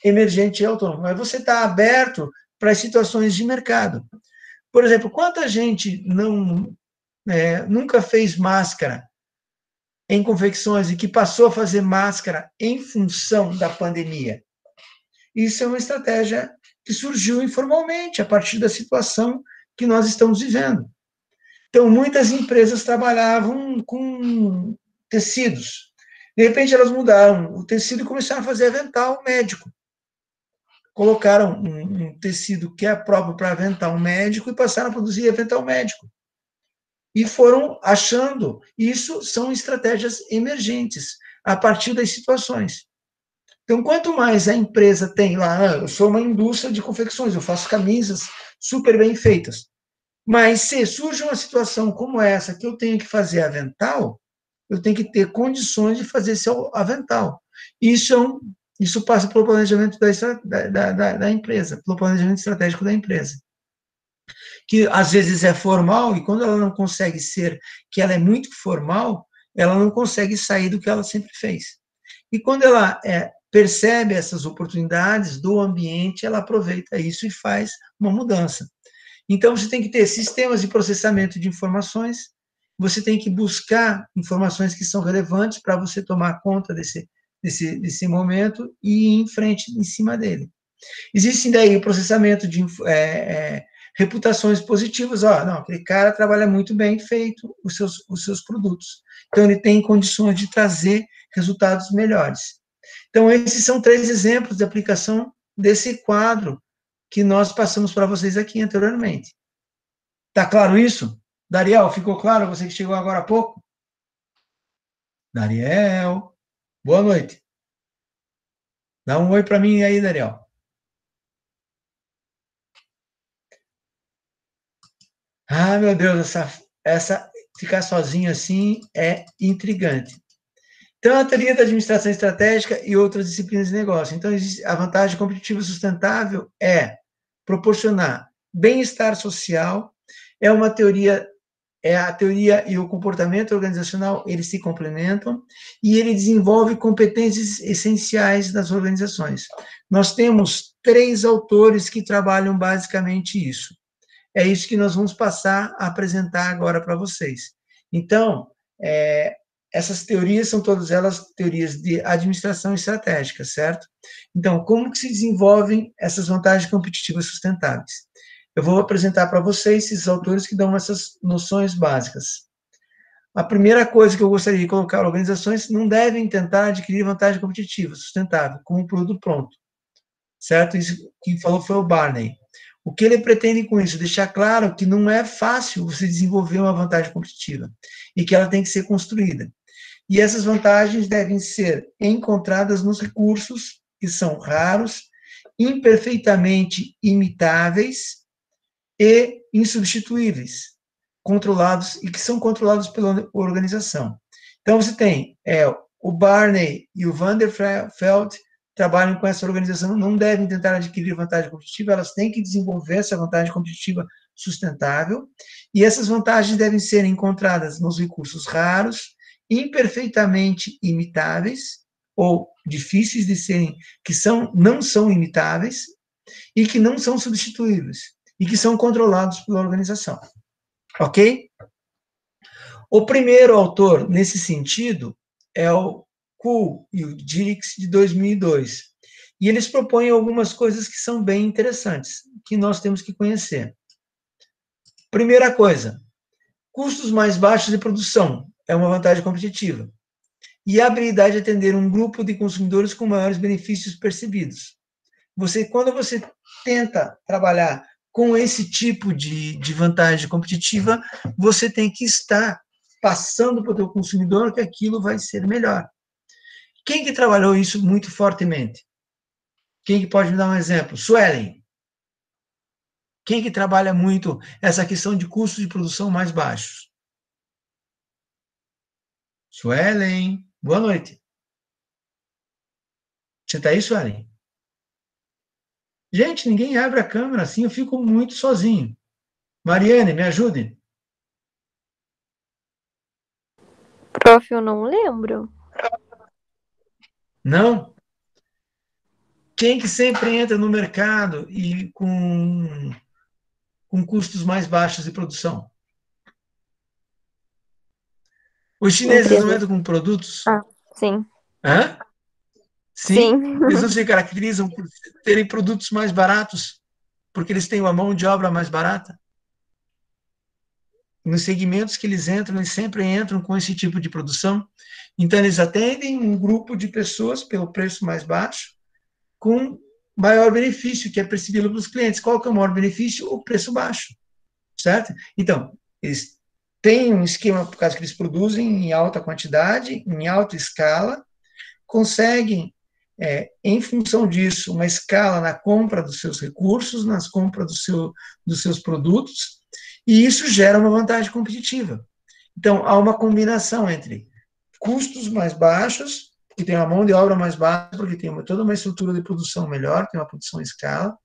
emergente e autônomo? É você estar aberto para as situações de mercado. Por exemplo, quanta gente nunca fez máscara em confecções e que passou a fazer máscara em função da pandemia? Isso é uma estratégia que surgiu informalmente, a partir da situação que nós estamos vivendo. Então, muitas empresas trabalhavam com tecidos. De repente, elas mudaram o tecido e começaram a fazer avental médico. Colocaram um tecido que é próprio para avental médico e passaram a produzir avental médico. E foram achando. Isso são estratégias emergentes, a partir das situações. Então, quanto mais a empresa tem lá, eu sou uma indústria de confecções, eu faço camisas super bem feitas. Mas se surge uma situação como essa, que eu tenho que fazer avental, eu tenho que ter condições de fazer esse avental. Isso passa pelo planejamento da empresa, pelo planejamento estratégico da empresa. Que às vezes é formal, e quando ela não consegue ser, que ela é muito formal, ela não consegue sair do que ela sempre fez. E quando ela percebe essas oportunidades do ambiente, ela aproveita isso e faz uma mudança. Então, você tem que ter sistemas de processamento de informações, você tem que buscar informações que são relevantes para você tomar conta desse momento e ir em frente em cima dele. Existe daí o processamento de reputações positivas. Não, aquele cara trabalha muito bem feito os seus produtos. Então, ele tem condições de trazer resultados melhores. Então, esses são 3 exemplos de aplicação desse quadro que nós passamos para vocês aqui anteriormente. Está claro isso? Dariel, ficou claro? Você que chegou agora há pouco? Dariel, boa noite. Dá um oi para mim aí, Dariel. Ah, meu Deus, essa ficar sozinho assim é intrigante. Então, a teoria da administração estratégica e outras disciplinas de negócio. Então, a vantagem competitiva sustentável é proporcionar bem-estar social, é a teoria e o comportamento organizacional, eles se complementam, e ele desenvolve competências essenciais das organizações. Nós temos 3 autores que trabalham basicamente isso. É isso que nós vamos passar a apresentar agora para vocês. Então, essas teorias são todas elas teorias de administração estratégica, certo? Então, como que se desenvolvem essas vantagens competitivas sustentáveis? Eu vou apresentar para vocês esses autores que dão essas noções básicas. A primeira coisa que eu gostaria de colocar: organizações não devem tentar adquirir vantagem competitiva sustentável com um produto pronto, certo? Isso que falou foi o Barney. O que ele pretende com isso? Deixar claro que não é fácil você desenvolver uma vantagem competitiva e que ela tem que ser construída. E essas vantagens devem ser encontradas nos recursos que são raros, imperfeitamente imitáveis e insubstituíveis, controlados e que são controlados pela organização. Então, você tem o Barney e o Van der Velde trabalham com essa organização, não devem tentar adquirir vantagem competitiva, elas têm que desenvolver essa vantagem competitiva sustentável, e essas vantagens devem ser encontradas nos recursos raros, imperfeitamente imitáveis, ou difíceis de serem, não são imitáveis, e que não são substituíveis, e que são controlados pela organização. Ok? O primeiro autor, nesse sentido, é o Kuhl e o Dirks, de 2002. E eles propõem algumas coisas que são bem interessantes, que nós temos que conhecer. Primeira coisa, custos mais baixos de produção é uma vantagem competitiva. E a habilidade de atender um grupo de consumidores com maiores benefícios percebidos. Quando você tenta trabalhar com esse tipo de vantagem competitiva, você tem que estar passando para o teu consumidor que aquilo vai ser melhor. Quem que trabalhou isso muito fortemente? Quem que pode me dar um exemplo? Suelen. Quem que trabalha muito essa questão de custos de produção mais baixos? Suelen. Boa noite. Você está aí, Suelen? Gente, ninguém abre a câmera assim, eu fico muito sozinho. Mariane, me ajude. Prof, eu não lembro. Não? Quem que sempre entra no mercado e com custos mais baixos de produção? Os chineses não entram com produtos? Ah, sim. Hã? Sim? Sim. Eles não se caracterizam por terem produtos mais baratos, porque eles têm uma mão de obra mais barata? Nos segmentos que eles sempre entram com esse tipo de produção. Então, eles atendem um grupo de pessoas pelo preço mais baixo, com maior benefício, que é percebido pelos clientes. Qual que é o maior benefício? O preço baixo, certo? Então, eles têm um esquema, por causa que eles produzem em alta quantidade, em alta escala, conseguem, em função disso, uma escala na compra dos seus recursos, nas compras dos seus produtos, e isso gera uma vantagem competitiva. Então, há uma combinação entre custos mais baixos, que tem uma mão de obra mais baixa, porque tem toda uma estrutura de produção melhor, tem uma produção em escala,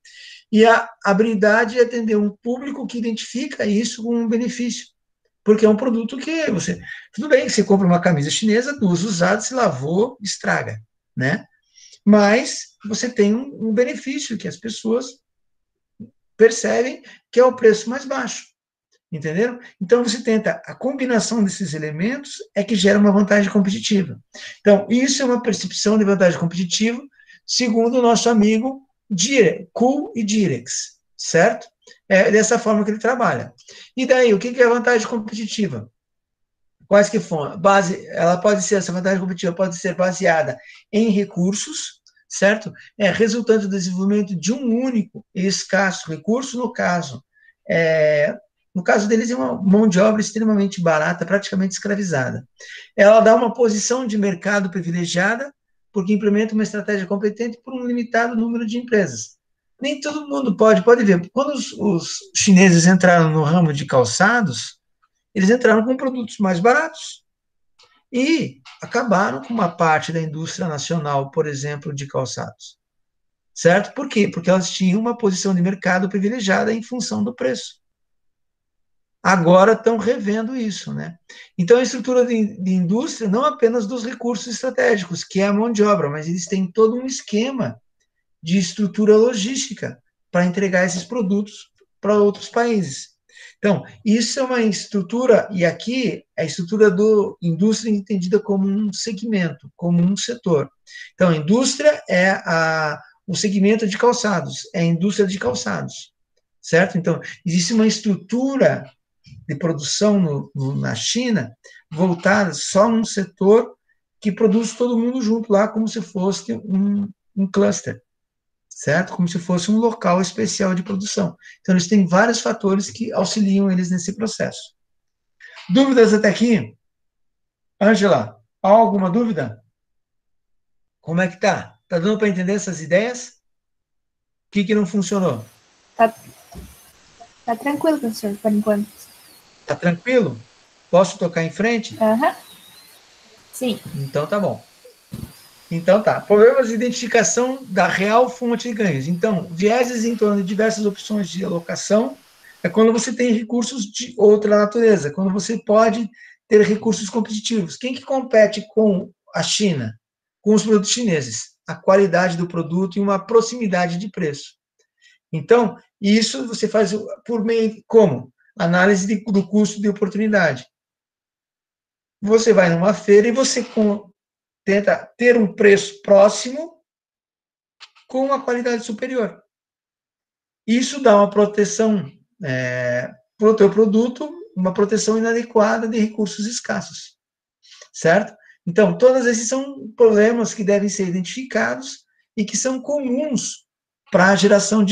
e a habilidade de atender um público que identifica isso como um benefício, porque é um produto que tudo bem que você compra uma camisa chinesa, 2 usadas, se lavou, estraga, né? Mas você tem um benefício que as pessoas percebem, que é o preço mais baixo. Entenderam? Então, você tenta, a combinação desses elementos é que gera uma vantagem competitiva. Então, isso é uma percepção de vantagem competitiva, segundo o nosso amigo Kuhl e Dirks, certo? É dessa forma que ele trabalha. E daí, o que é a vantagem competitiva? Quais que foram? Essa vantagem competitiva pode ser baseada em recursos, certo? Resultante do desenvolvimento de um único e escasso recurso, no caso deles, é uma mão de obra extremamente barata, praticamente escravizada. Ela dá uma posição de mercado privilegiada, porque implementa uma estratégia competente por um limitado número de empresas. Nem todo mundo pode ver. Quando os chineses entraram no ramo de calçados, eles entraram com produtos mais baratos e acabaram com uma parte da indústria nacional, por exemplo, de calçados. Certo? Por quê? Porque elas tinham uma posição de mercado privilegiada em função do preço. Agora estão revendo isso, né? Então, a estrutura de indústria, não apenas dos recursos estratégicos, que é a mão de obra, mas eles têm todo um esquema de estrutura logística para entregar esses produtos para outros países. Então, isso é uma estrutura, e aqui a estrutura do indústria entendida como um segmento, como um setor. Então, a indústria é o segmento de calçados, é a indústria de calçados, certo? Então, existe uma estrutura de produção na China, voltada só num setor que produz todo mundo junto lá, como se fosse um cluster, certo? Como se fosse um local especial de produção. Então, eles têm vários fatores que auxiliam eles nesse processo. Dúvidas até aqui? Ângela, há alguma dúvida? Como é que tá? Tá dando para entender essas ideias? O que não funcionou? Tá tranquilo, professor, por enquanto. Tá tranquilo? Posso tocar em frente? Aham. Sim. Então tá bom. Então tá. Problemas de identificação da real fonte de ganhos. Então, vieses em torno de diversas opções de alocação é quando você tem recursos de outra natureza, quando você pode ter recursos competitivos. Quem que compete com a China? Com os produtos chineses. A qualidade do produto e uma proximidade de preço. Então, isso você faz por meio de como? Análise do custo de oportunidade. Você vai numa feira e você tenta ter um preço próximo com uma qualidade superior. Isso dá uma proteção para o teu produto, uma proteção inadequada de recursos escassos, certo? Então, todos esses são problemas que devem ser identificados e que são comuns para a geração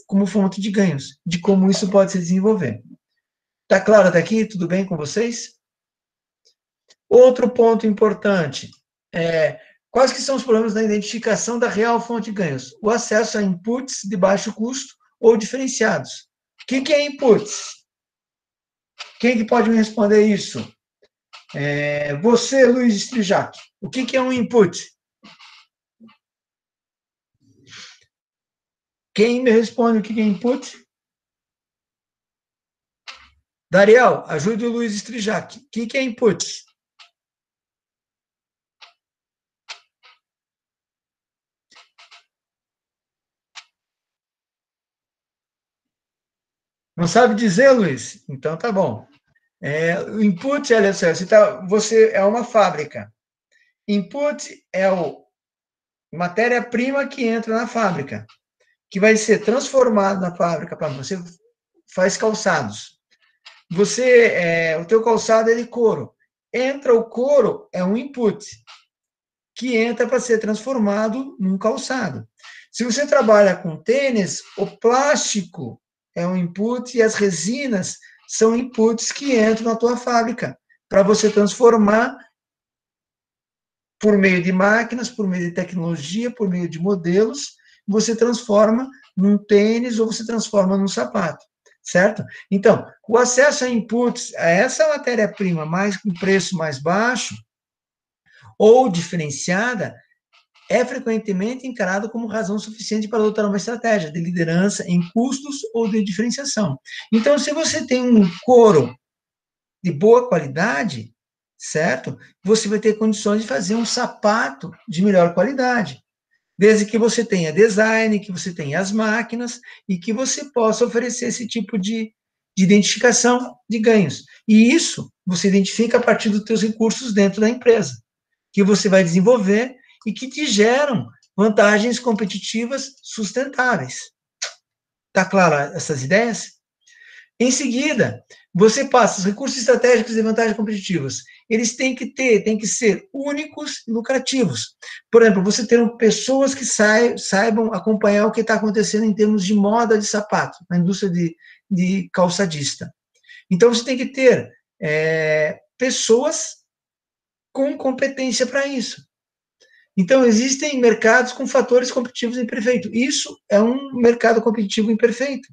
como fonte de ganhos, de como isso pode se desenvolver. Tá claro até aqui? Tudo bem com vocês? Outro ponto importante quais que são os problemas na identificação da real fonte de ganhos? O acesso a inputs de baixo custo ou diferenciados. O que é inputs? Quem que pode me responder isso? Você, Luiz Strijac, o que é um input? Quem me responde o que é input? Dariel, ajude o Luiz Strijac. O que é input? Não sabe dizer, Luiz? Então tá bom. O input, olha só, você é uma fábrica. Input é matéria-prima que entra na fábrica, que vai ser transformado na fábrica para você faz calçados. O teu calçado é de couro. Entra o couro, é um input, que entra para ser transformado num calçado. Se você trabalha com tênis, o plástico é um input e as resinas são inputs que entram na tua fábrica para você transformar por meio de máquinas, por meio de tecnologia, por meio de modelos, você transforma num tênis ou você transforma num sapato, certo? Então, o acesso a inputs, a essa matéria-prima com preço mais baixo ou diferenciada, é frequentemente encarado como razão suficiente para adotar uma estratégia de liderança em custos ou de diferenciação. Então, se você tem um couro de boa qualidade, certo? Você vai ter condições de fazer um sapato de melhor qualidade, desde que você tenha design, que você tenha as máquinas e que você possa oferecer esse tipo de identificação de ganhos. E isso você identifica a partir dos seus recursos dentro da empresa, que você vai desenvolver e que te geram vantagens competitivas sustentáveis. Tá claro essas ideias? Em seguida, você passa os recursos estratégicos de vantagens competitivas. Eles têm que ser únicos e lucrativos. Por exemplo, você ter pessoas que saibam acompanhar o que está acontecendo em termos de moda de sapato, na indústria de calçadista. Então, você tem que ter pessoas com competência para isso. Então, existem mercados com fatores competitivos imperfeitos. Isso é um mercado competitivo imperfeito.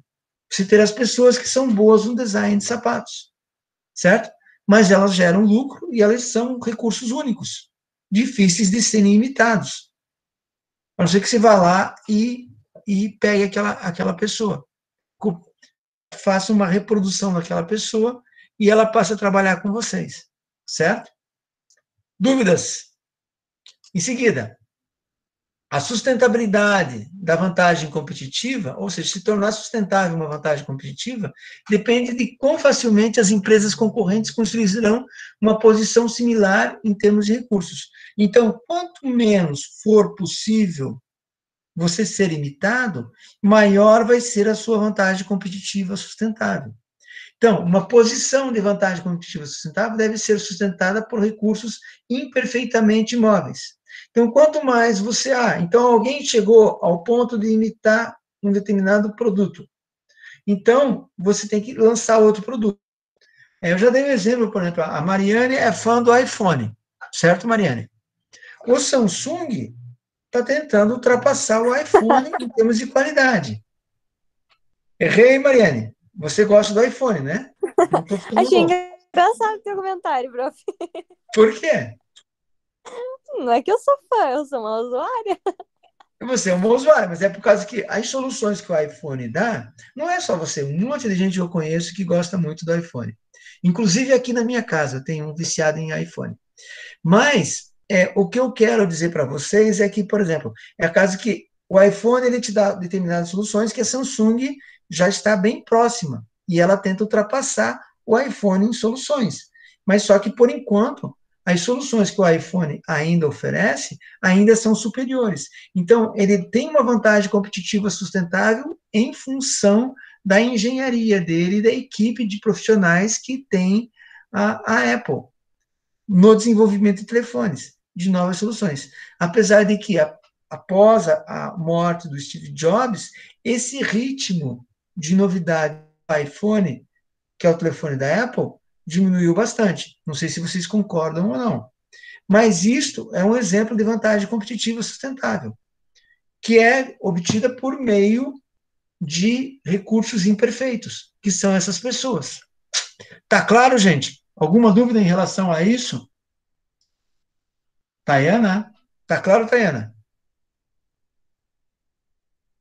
Você ter as pessoas que são boas no design de sapatos, certo? Mas elas geram lucro e elas são recursos únicos, difíceis de serem imitados. A não ser que você vá lá e pegue aquela pessoa, faça uma reprodução daquela pessoa e ela passa a trabalhar com vocês, certo? Dúvidas? Em seguida, a sustentabilidade da vantagem competitiva, ou seja, se tornar sustentável uma vantagem competitiva, depende de quão facilmente as empresas concorrentes construirão uma posição similar em termos de recursos. Então, quanto menos for possível você ser imitado, maior vai ser a sua vantagem competitiva sustentável. Então, uma posição de vantagem competitiva sustentável deve ser sustentada por recursos imperfeitamente móveis. Então, quanto mais você... então alguém chegou ao ponto de imitar um determinado produto. Então, você tem que lançar outro produto. Eu já dei um exemplo, por exemplo, a Mariane é fã do iPhone, certo, Mariane? O Samsung está tentando ultrapassar o iPhone em termos de qualidade. Errei, Mariane? Você gosta do iPhone, né? Achei engraçado o teu comentário, prof. Por quê? Não é que eu sou fã, eu sou uma usuária. Você é uma usuária, mas é por causa que as soluções que o iPhone dá, não é só você, um monte de gente que eu conheço que gosta muito do iPhone. Inclusive aqui na minha casa, eu tenho um viciado em iPhone. Mas o que eu quero dizer para vocês é que, por exemplo, é a caso que o iPhone ele te dá determinadas soluções que a Samsung já está bem próxima e ela tenta ultrapassar o iPhone em soluções. Mas só que, por enquanto, as soluções que o iPhone ainda oferece ainda são superiores. Então, ele tem uma vantagem competitiva sustentável em função da engenharia dele e da equipe de profissionais que tem a Apple no desenvolvimento de telefones, de novas soluções. Apesar de que, após a morte do Steve Jobs, esse ritmo de novidade do iPhone, que é o telefone da Apple, diminuiu bastante. Não sei se vocês concordam ou não. Mas isto é um exemplo de vantagem competitiva sustentável, que é obtida por meio de recursos imperfeitos, que são essas pessoas. Tá claro, gente? Alguma dúvida em relação a isso? Tayana? Tá claro, Tayana?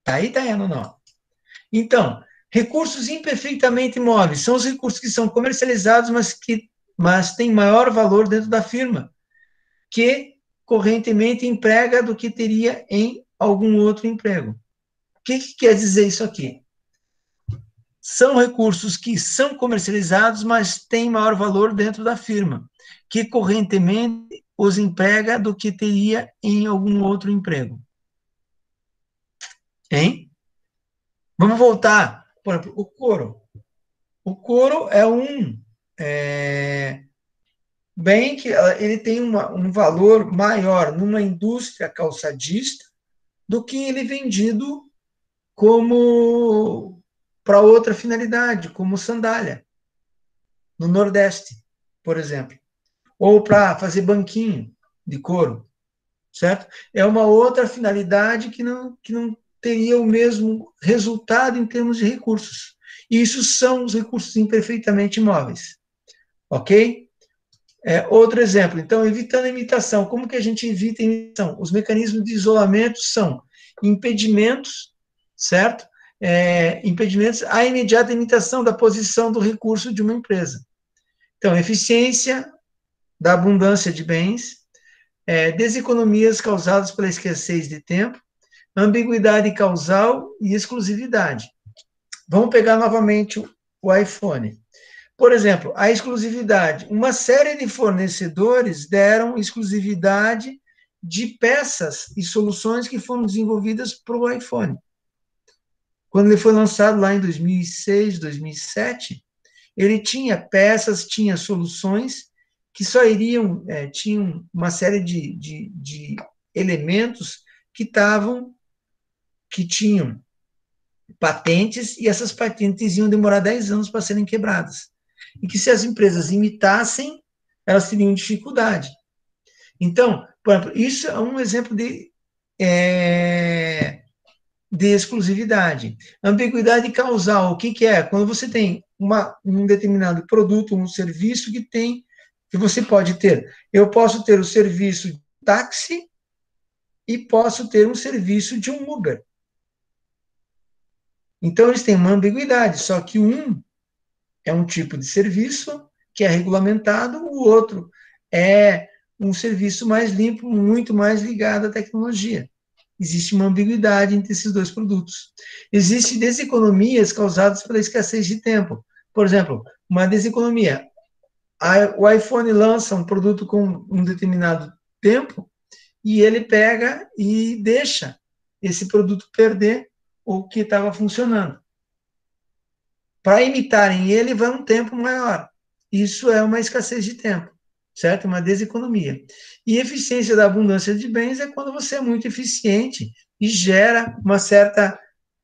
Tá aí, Tayana, ou não? Então, recursos imperfeitamente móveis são os recursos que são comercializados, mas têm maior valor dentro da firma, que correntemente emprega do que teria em algum outro emprego. O que quer dizer isso aqui? São recursos que são comercializados, mas têm maior valor dentro da firma, que correntemente os emprega do que teria em algum outro emprego. Hein? Vamos voltar. Por exemplo, o couro. O couro é um bem que ele tem um valor maior numa indústria calçadista do que ele vendido como para outra finalidade, como sandália, no Nordeste, por exemplo. Ou para fazer banquinho de couro, certo? É uma outra finalidade que não teria o mesmo resultado em termos de recursos. Isso são os recursos imperfeitamente móveis. Ok? Outro exemplo, então, evitando a imitação. Como que a gente evita a imitação? Os mecanismos de isolamento são impedimentos, certo? Impedimentos à imediata imitação da posição do recurso de uma empresa. Então, eficiência da abundância de bens, deseconomias causadas pela escassez de tempo, ambiguidade causal e exclusividade. Vamos pegar novamente o iPhone. Por exemplo, a exclusividade. Uma série de fornecedores deram exclusividade de peças e soluções que foram desenvolvidas para o iPhone. Quando ele foi lançado lá em 2006, 2007, ele tinha peças, tinha soluções que só iriam, tinham uma série de elementos que tinham patentes, e essas patentes iam demorar 10 anos para serem quebradas. E que se as empresas imitassem, elas teriam dificuldade. Então, por exemplo, isso é um exemplo de exclusividade. Ambiguidade causal, o que é? Quando você tem um determinado produto, um serviço que você pode ter. Eu posso ter o serviço de táxi e posso ter um serviço de um Uber. Então, eles têm uma ambiguidade, só que um é um tipo de serviço que é regulamentado, o outro é um serviço mais limpo, muito mais ligado à tecnologia. Existe uma ambiguidade entre esses dois produtos. Existem deseconomias causadas pela escassez de tempo. Por exemplo, uma deseconomia. O iPhone lança um produto com um determinado tempo e ele pega e deixa esse produto perder o que estava funcionando. Para imitarem ele, vai um tempo maior. Isso é uma escassez de tempo, certo? Uma deseconomia. E eficiência da abundância de bens é quando você é muito eficiente e gera uma certa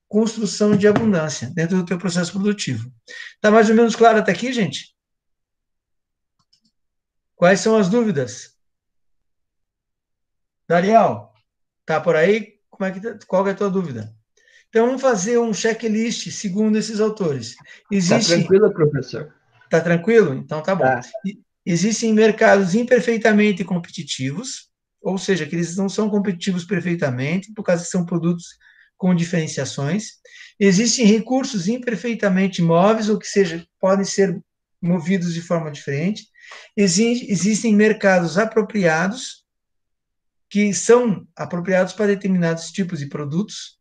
construção de abundância dentro do teu processo produtivo. Está mais ou menos claro até aqui, gente? Quais são as dúvidas? Dariel, tá por aí? Qual é a tua dúvida? Então, vamos fazer um checklist segundo esses autores. Está tranquilo, professor? Está tranquilo? Então, tá bom. Tá. Existem mercados imperfeitamente competitivos, ou seja, que eles não são competitivos perfeitamente, por causa que são produtos com diferenciações. Existem recursos imperfeitamente móveis, ou que seja, podem ser movidos de forma diferente. Existem mercados apropriados, que são apropriados para determinados tipos de produtos.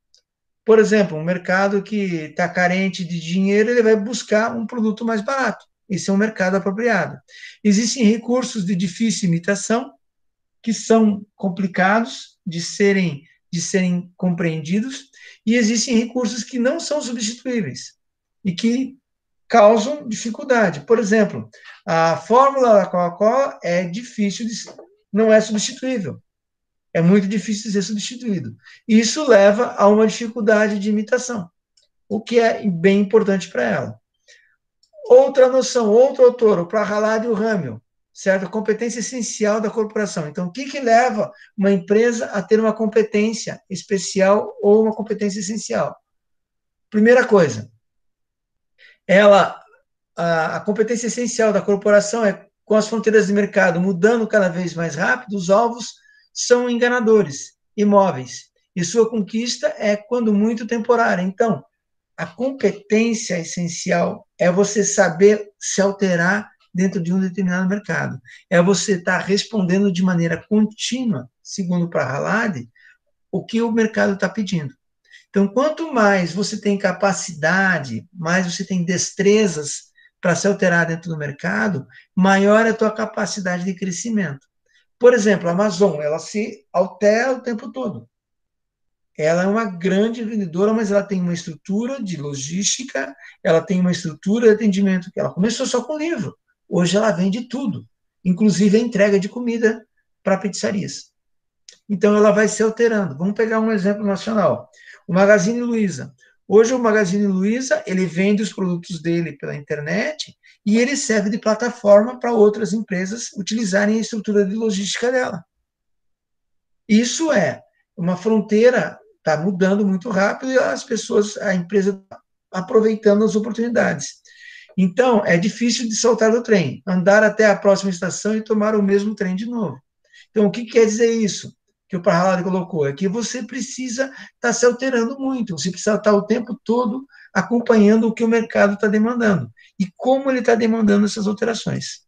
Por exemplo, um mercado que está carente de dinheiro, ele vai buscar um produto mais barato. Esse é um mercado apropriado. Existem recursos de difícil imitação, que são complicados de serem compreendidos, e existem recursos que não são substituíveis e que causam dificuldade. Por exemplo, a fórmula da Coca-Cola não é substituível. É muito difícil de ser substituído. Isso leva a uma dificuldade de imitação, o que é bem importante para ela. Outra noção, outro autor, o Prahalad e o Ramel, certo? A competência essencial da corporação. Então, o que leva uma empresa a ter uma competência especial ou uma competência essencial? Primeira coisa, a competência essencial da corporação é, com as fronteiras de mercado mudando cada vez mais rápido, os alvos são enganadores, imóveis, e sua conquista é, quando muito, temporária. Então, a competência essencial é você saber se alterar dentro de um determinado mercado. É você estar respondendo de maneira contínua, segundo o Prahalad, o que o mercado está pedindo. Então, quanto mais você tem capacidade, mais você tem destrezas para se alterar dentro do mercado, maior é a tua capacidade de crescimento. Por exemplo, a Amazon, ela se altera o tempo todo. Ela é uma grande vendedora, mas ela tem uma estrutura de logística, ela tem uma estrutura de atendimento. Ela começou só com livro. Hoje ela vende tudo, inclusive a entrega de comida para pizzarias. Então, ela vai se alterando. Vamos pegar um exemplo nacional. O Magazine Luiza. Hoje, o Magazine Luiza, ele vende os produtos dele pela internet e ele serve de plataforma para outras empresas utilizarem a estrutura de logística dela. Isso é uma fronteira, está mudando muito rápido e a empresa está aproveitando as oportunidades. Então, é difícil de soltar do trem, andar até a próxima estação e tomar o mesmo trem de novo. Então, o que quer dizer isso? Que o Prahalad colocou, é que você precisa estar se alterando muito, você precisa estar o tempo todo acompanhando o que o mercado está demandando e como ele está demandando essas alterações,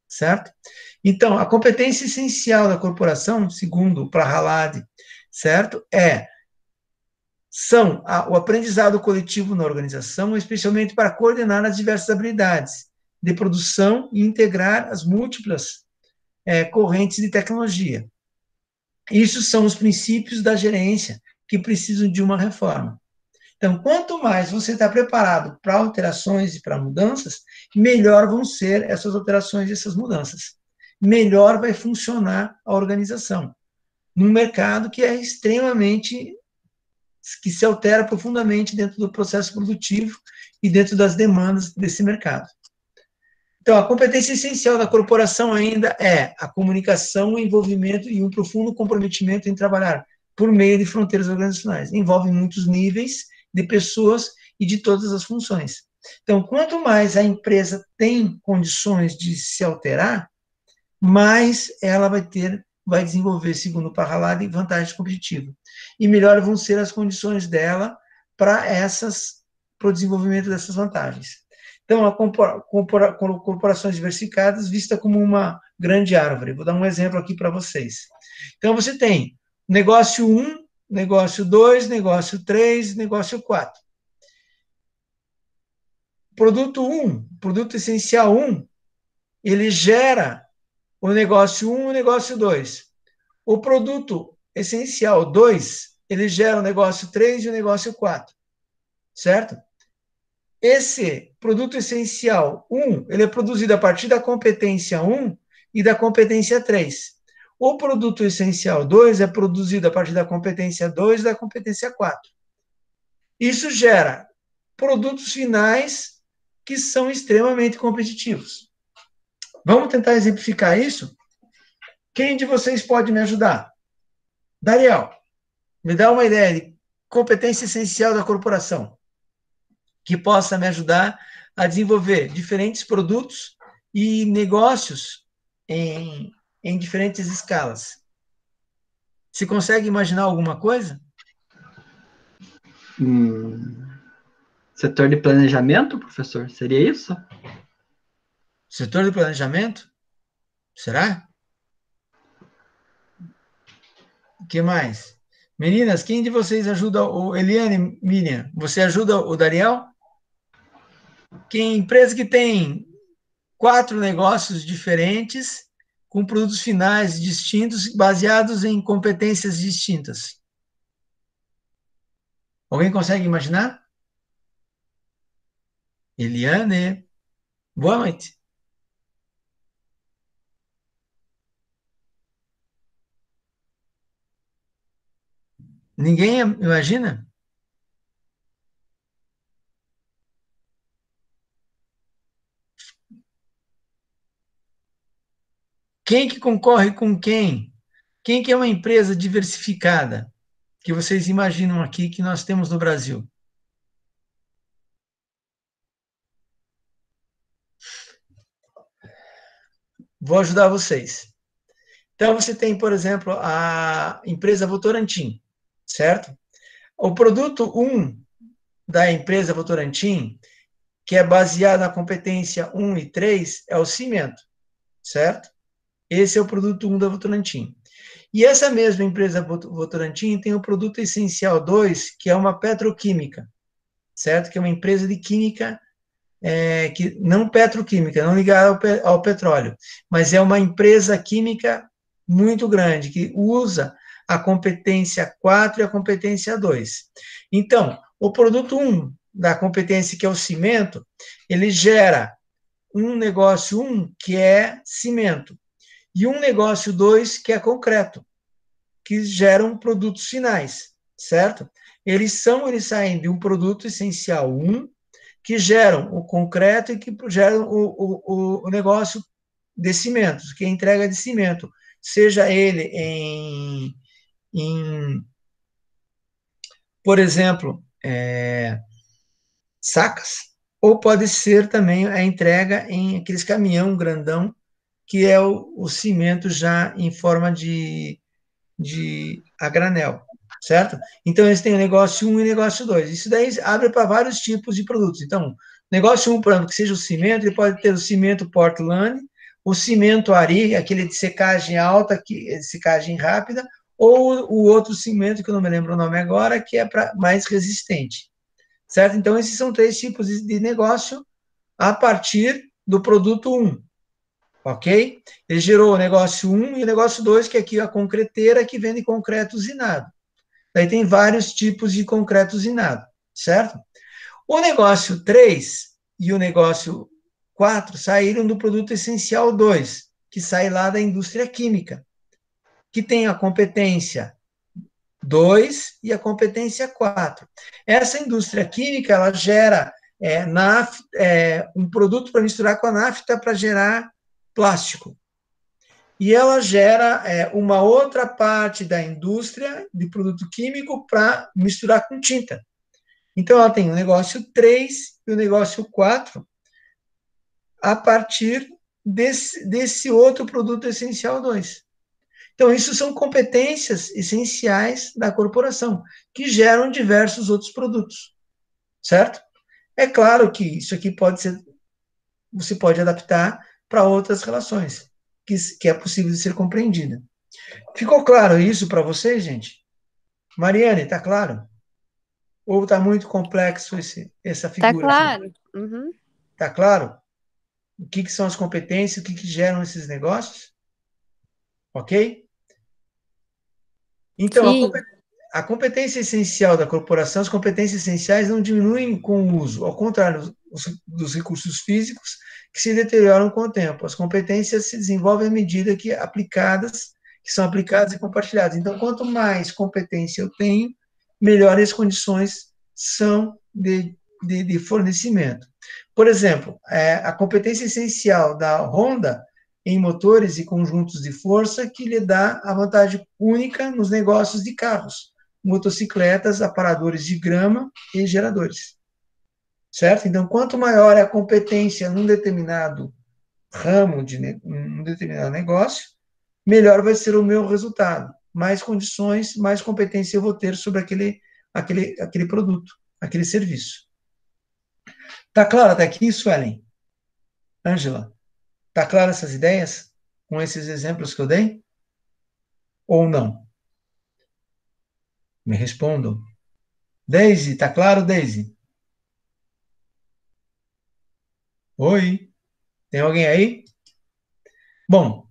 certo? Então, a competência essencial da corporação, segundo o Prahalad, certo, são o aprendizado coletivo na organização, especialmente para coordenar as diversas habilidades de produção e integrar as múltiplas correntes de tecnologia. Isso são os princípios da gerência que precisam de uma reforma. Então, quanto mais você está preparado para alterações e para mudanças, melhor vão ser essas alterações e essas mudanças. Melhor vai funcionar a organização. Num mercado que é que se altera profundamente dentro do processo produtivo e dentro das demandas desse mercado. Então, a competência essencial da corporação ainda é a comunicação, o envolvimento e um profundo comprometimento em trabalhar por meio de fronteiras organizacionais. Envolve muitos níveis de pessoas e de todas as funções. Então, quanto mais a empresa tem condições de se alterar, mais ela vai desenvolver, segundo o Prahalad, vantagem competitiva. E melhor vão ser as condições dela para o desenvolvimento dessas vantagens. Então, corporações diversificadas vista como uma grande árvore. Vou dar um exemplo aqui para vocês. Então, você tem negócio 1, negócio 2, negócio 3, negócio 4. Produto 1, produto essencial 1, ele gera o negócio 1 e o negócio 2. O produto essencial 2, ele gera o negócio 3 e o negócio 4. Certo? Esse produto essencial 1, ele é produzido a partir da competência 1 e da competência 3. O produto essencial 2 é produzido a partir da competência 2 e da competência 4. Isso gera produtos finais que são extremamente competitivos. Vamos tentar exemplificar isso? Quem de vocês pode me ajudar? Daniel, me dá uma ideia de competência essencial da corporação que possa me ajudar a desenvolver diferentes produtos e negócios em diferentes escalas. Você consegue imaginar alguma coisa? Setor de planejamento, professor? Seria isso? Setor de planejamento? Será? O que mais? Meninas, quem de vocês ajuda o Eliane, Miriam? Você ajuda o Dariel? Quem empresa que tem 4 negócios diferentes com produtos finais distintos baseados em competências distintas? Alguém consegue imaginar? Eliane, boa noite. Ninguém imagina? Quem que concorre com quem? Quem que é uma empresa diversificada que vocês imaginam aqui que nós temos no Brasil? Vou ajudar vocês. Então, você tem, por exemplo, a empresa Votorantim, certo? O produto 1 da empresa Votorantim, que é baseado na competência 1 e 3, é o cimento, certo? Esse é o produto 1 da Votorantim. E essa mesma empresa Votorantim tem o produto essencial 2, que é uma petroquímica, certo? Que é uma empresa de química, que não petroquímica, não ligada ao petróleo, mas é uma empresa química muito grande, que usa a competência 4 e a competência 2. Então, o produto 1 da competência, que é o cimento, ele gera um negócio 1, que é cimento, e um negócio 2, que é concreto, que geram produtos finais, certo? Eles saem de um produto essencial 1, que geram o concreto e que geram o negócio de cimentos, que é a entrega de cimento, seja ele por exemplo, sacas, ou pode ser também a entrega em aqueles caminhão grandão, que é o cimento já em forma de a granel, certo? Então, eles têm o negócio 1 e o negócio 2. Isso daí abre para vários tipos de produtos. Então, negócio 1, por exemplo, que seja o cimento, ele pode ter o cimento Portland, o cimento Ari, aquele de secagem alta, secagem rápida, ou o outro cimento, que eu não me lembro o nome agora, que é mais resistente, certo? Então, esses são 3 tipos de negócio a partir do produto 1, ok? Ele gerou o negócio 1 e o negócio 2, que é aqui a concreteira, que vende concreto usinado. Daí tem vários tipos de concreto usinado, certo? O negócio 3 e o negócio 4 saíram do produto essencial 2, que sai lá da indústria química, que tem a competência 2 e a competência 4. Essa indústria química, ela gera um produto para misturar com a nafta para gerar plástico. E ela gera uma outra parte da indústria de produto químico para misturar com tinta. Então, ela tem o negócio 3 e o negócio 4 a partir desse outro produto essencial 2. Então, isso são competências essenciais da corporação, que geram diversos outros produtos, certo? É claro que isso aqui você pode adaptar para outras relações, que é possível de ser compreendida. Ficou claro isso para vocês, gente? Mariane, está claro? Ou está muito complexo essa figura? Está claro. Uhum. Está claro? O que são as competências, o que geram esses negócios? Ok? Então, a competência essencial da corporação, as competências essenciais não diminuem com o uso, ao contrário dos recursos físicos, que se deterioram com o tempo. As competências se desenvolvem à medida que são aplicadas e compartilhadas. Então, quanto mais competência eu tenho, melhores condições são de fornecimento. Por exemplo, a competência essencial da Honda em motores e conjuntos de força, que lhe dá a vantagem única nos negócios de carros, motocicletas, aparadores de grama e geradores. Certo? Então, quanto maior é a competência num determinado ramo, num determinado negócio, melhor vai ser o meu resultado. Mais condições, mais competência eu vou ter sobre aquele produto, aquele serviço. Tá claro até aqui, Suelen? Ângela? Tá claro essas ideias? Com esses exemplos que eu dei? Ou não? Me respondam. Daisy, tá claro, Daisy? Oi? Tem alguém aí? Bom,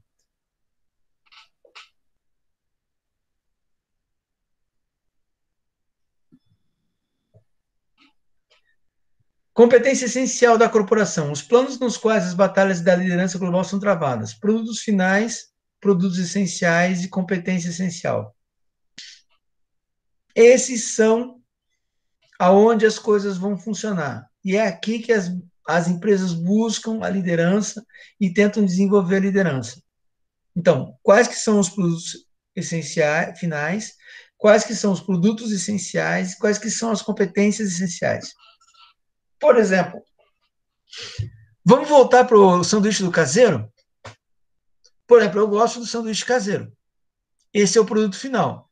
competência essencial da corporação. Os planos nos quais as batalhas da liderança global são travadas. Produtos finais, produtos essenciais e competência essencial. Esses são aonde as coisas vão funcionar. E é aqui que as empresas buscam a liderança e tentam desenvolver a liderança. Então, quais que são os produtos essenciais, finais, quais que são os produtos essenciais, quais que são as competências essenciais. Por exemplo, vamos voltar para o sanduíche do caseiro? Por exemplo, eu gosto do sanduíche caseiro. Esse é o produto final.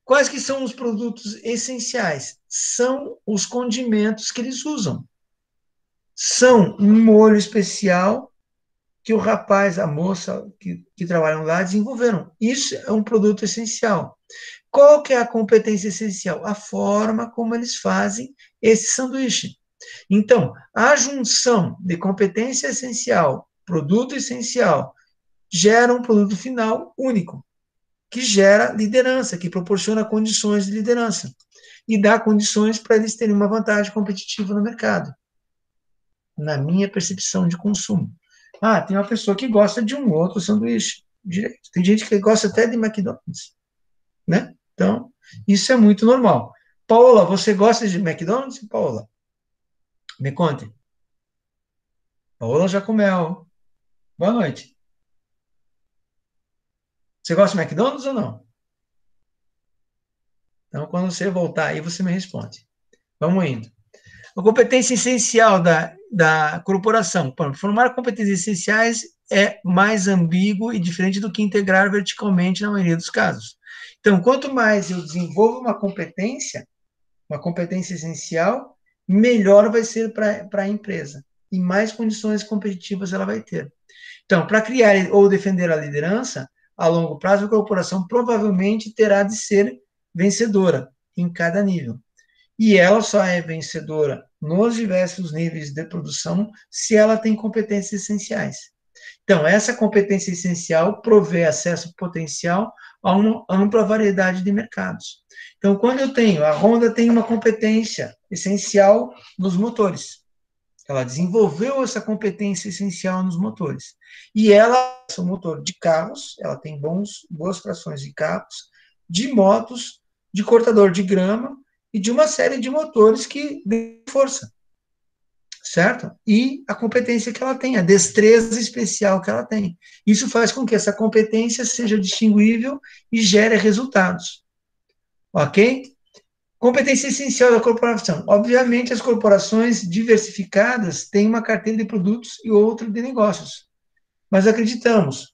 Quais que são os produtos essenciais? São os condimentos que eles usam. São um molho especial que o rapaz, a moça que trabalham lá desenvolveram. Isso é um produto essencial. Qual que é a competência essencial? A forma como eles fazem esse sanduíche. Então, a junção de competência essencial, produto essencial, gera um produto final único, que gera liderança, que proporciona condições de liderança e dá condições para eles terem uma vantagem competitiva no mercado, na minha percepção de consumo. Ah, tem uma pessoa que gosta de um outro sanduíche direito. Tem gente que gosta até de McDonald's, né? Então, isso é muito normal. Paola, você gosta de McDonald's, Paola? Me conte. Paola Jacomel. Boa noite. Você gosta de McDonald's ou não? Então, quando você voltar aí, você me responde. Vamos indo. A competência essencial da corporação. Formar competências essenciais é mais ambíguo e diferente do que integrar verticalmente na maioria dos casos. Então, quanto mais eu desenvolvo uma competência essencial, melhor vai ser para a empresa e mais condições competitivas ela vai ter. Então, para criar ou defender a liderança, a longo prazo, a corporação provavelmente terá de ser vencedora em cada nível. E ela só é vencedora nos diversos níveis de produção se ela tem competências essenciais. Então, essa competência essencial provê acesso potencial a uma ampla variedade de mercados. Então, quando a Honda tem uma competência essencial nos motores. Ela desenvolveu essa competência essencial nos motores. E ela é um motor de carros, ela tem boas trações de carros, de motos, de cortador de grama, e de uma série de motores que dão força, certo? E a competência que ela tem, a destreza especial que ela tem. Isso faz com que essa competência seja distinguível e gere resultados. Ok? Competência essencial da corporação. Obviamente, as corporações diversificadas têm uma carteira de produtos e outra de negócios. Mas acreditamos,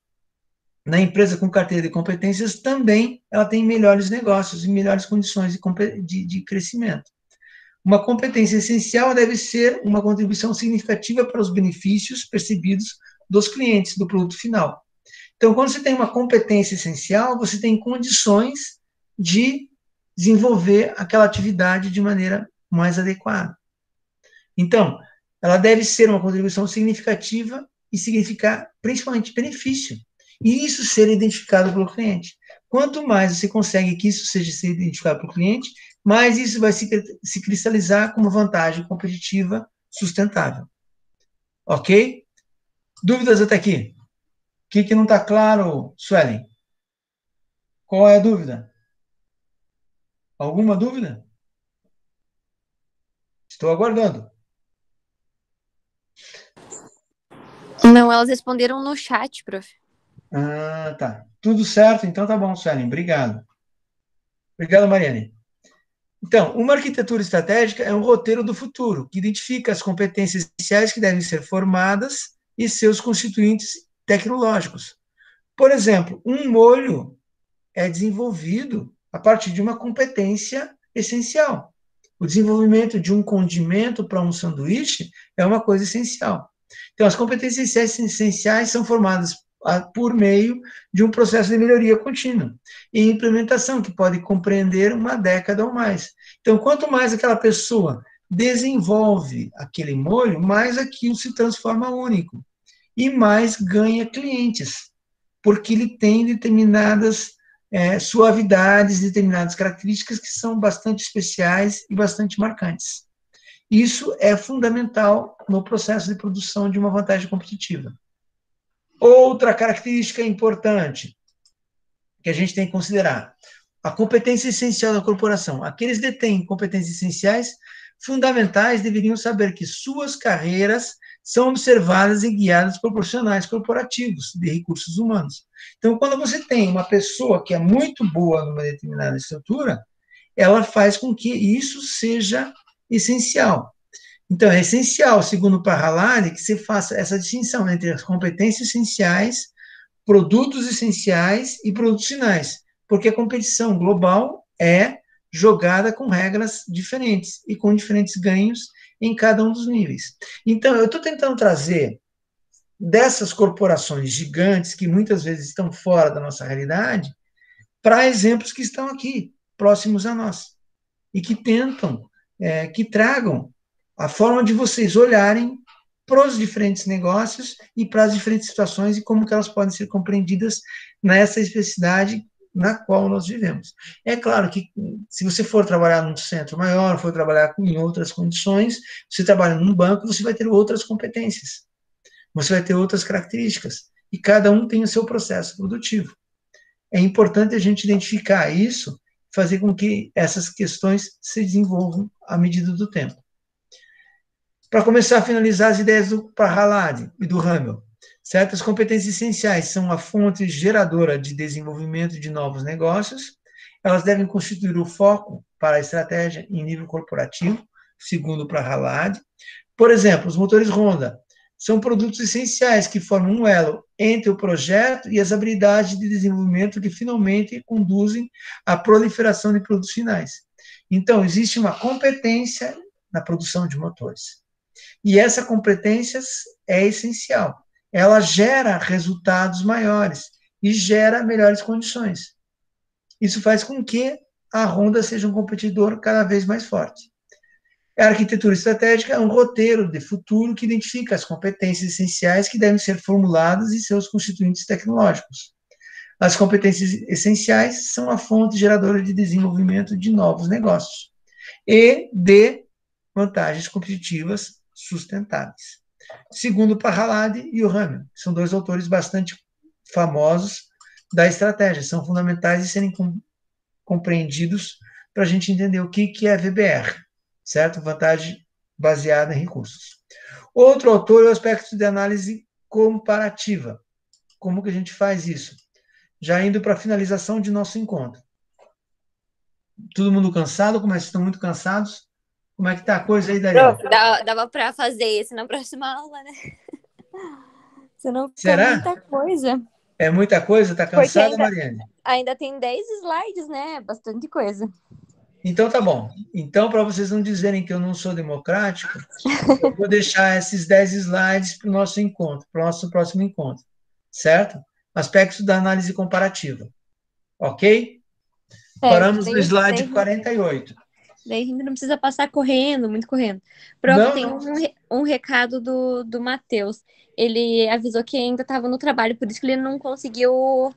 na empresa com carteira de competências também ela tem melhores negócios e melhores condições de crescimento. Uma competência essencial deve ser uma contribuição significativa para os benefícios percebidos dos clientes do produto final. Então, quando você tem uma competência essencial, você tem condições de desenvolver aquela atividade de maneira mais adequada. Então, ela deve ser uma contribuição significativa e significar principalmente benefício. E isso ser identificado pelo cliente. Quanto mais você consegue que isso seja ser identificado pelo cliente, mais isso vai se cristalizar como vantagem competitiva sustentável. Ok? Dúvidas até aqui? O que não está claro, Suelen? Qual é a dúvida? Alguma dúvida? Estou aguardando. Não, elas responderam no chat, prof. Ah, tá. Tudo certo? Então tá bom, Suelen. Obrigado. Obrigado, Mariane. Então, uma arquitetura estratégica é um roteiro do futuro, que identifica as competências essenciais que devem ser formadas e seus constituintes tecnológicos. Por exemplo, um molho é desenvolvido a partir de uma competência essencial. O desenvolvimento de um condimento para um sanduíche é uma coisa essencial. Então, as competências essenciais são formadas por meio de um processo de melhoria contínua e implementação que pode compreender uma década ou mais. Então, quanto mais aquela pessoa desenvolve aquele molho, mais aquilo se transforma único e mais ganha clientes, porque ele tem determinadas suavidades, determinadas características que são bastante especiais e bastante marcantes. Isso é fundamental no processo de produção de uma vantagem competitiva. Outra característica importante que a gente tem que considerar, a competência essencial da corporação. Aqueles que detêm competências essenciais fundamentais deveriam saber que suas carreiras são observadas e guiadas por profissionais corporativos de recursos humanos. Então, quando você tem uma pessoa que é muito boa numa determinada estrutura, ela faz com que isso seja essencial. Então, é essencial, segundo o Prahalad, que se faça essa distinção entre as competências essenciais, produtos essenciais e produtos finais, porque a competição global é jogada com regras diferentes e com diferentes ganhos em cada um dos níveis. Então, eu estou tentando trazer dessas corporações gigantes, que muitas vezes estão fora da nossa realidade, para exemplos que estão aqui, próximos a nós, e que tentam, que tragam a forma de vocês olharem para os diferentes negócios e para as diferentes situações e como que elas podem ser compreendidas nessa especificidade na qual nós vivemos. É claro que se você for trabalhar num centro maior, for trabalhar em outras condições, você trabalha num banco, você vai ter outras competências, você vai ter outras características, e cada um tem o seu processo produtivo. É importante a gente identificar isso, fazer com que essas questões se desenvolvam à medida do tempo. Para começar a finalizar as ideias do Prahalad e do Hamel, certas competências essenciais são a fonte geradora de desenvolvimento de novos negócios, elas devem constituir o foco para a estratégia em nível corporativo, segundo o Prahalad. Por exemplo, os motores Honda são produtos essenciais que formam um elo entre o projeto e as habilidades de desenvolvimento que finalmente conduzem à proliferação de produtos finais. Então, existe uma competência na produção de motores. E essa competência é essencial. Ela gera resultados maiores e gera melhores condições. Isso faz com que a Honda seja um competidor cada vez mais forte. A arquitetura estratégica é um roteiro de futuro que identifica as competências essenciais que devem ser formuladas e seus constituintes tecnológicos. As competências essenciais são a fonte geradora de desenvolvimento de novos negócios e de vantagens competitivas sustentáveis. Segundo o Prahalad e o Hamel, que são dois autores bastante famosos da estratégia, são fundamentais de serem compreendidos para a gente entender o que é VBR, certo? Vantagem baseada em recursos. Outro autor é o aspecto de análise comparativa. Como que a gente faz isso? Já indo para a finalização de nosso encontro. Todo mundo cansado? Como é que estão muito cansados? Como é que tá a coisa aí, Daniel? Dava para fazer isso na próxima aula, né? Senão fica Será? muita coisa. É muita coisa? Tá cansada, Mariane? Ainda tem 10 slides, né? Bastante coisa. Então tá bom. Então, para vocês não dizerem que eu não sou democrático, eu vou deixar esses 10 slides para o nosso encontro, para o nosso próximo encontro. Certo? Aspectos da análise comparativa. Ok? Paramos no slide 48. Daí a gente não precisa passar correndo, muito correndo. Prof, tem um recado do Matheus. Ele avisou que ainda estava no trabalho, por isso que ele não conseguiu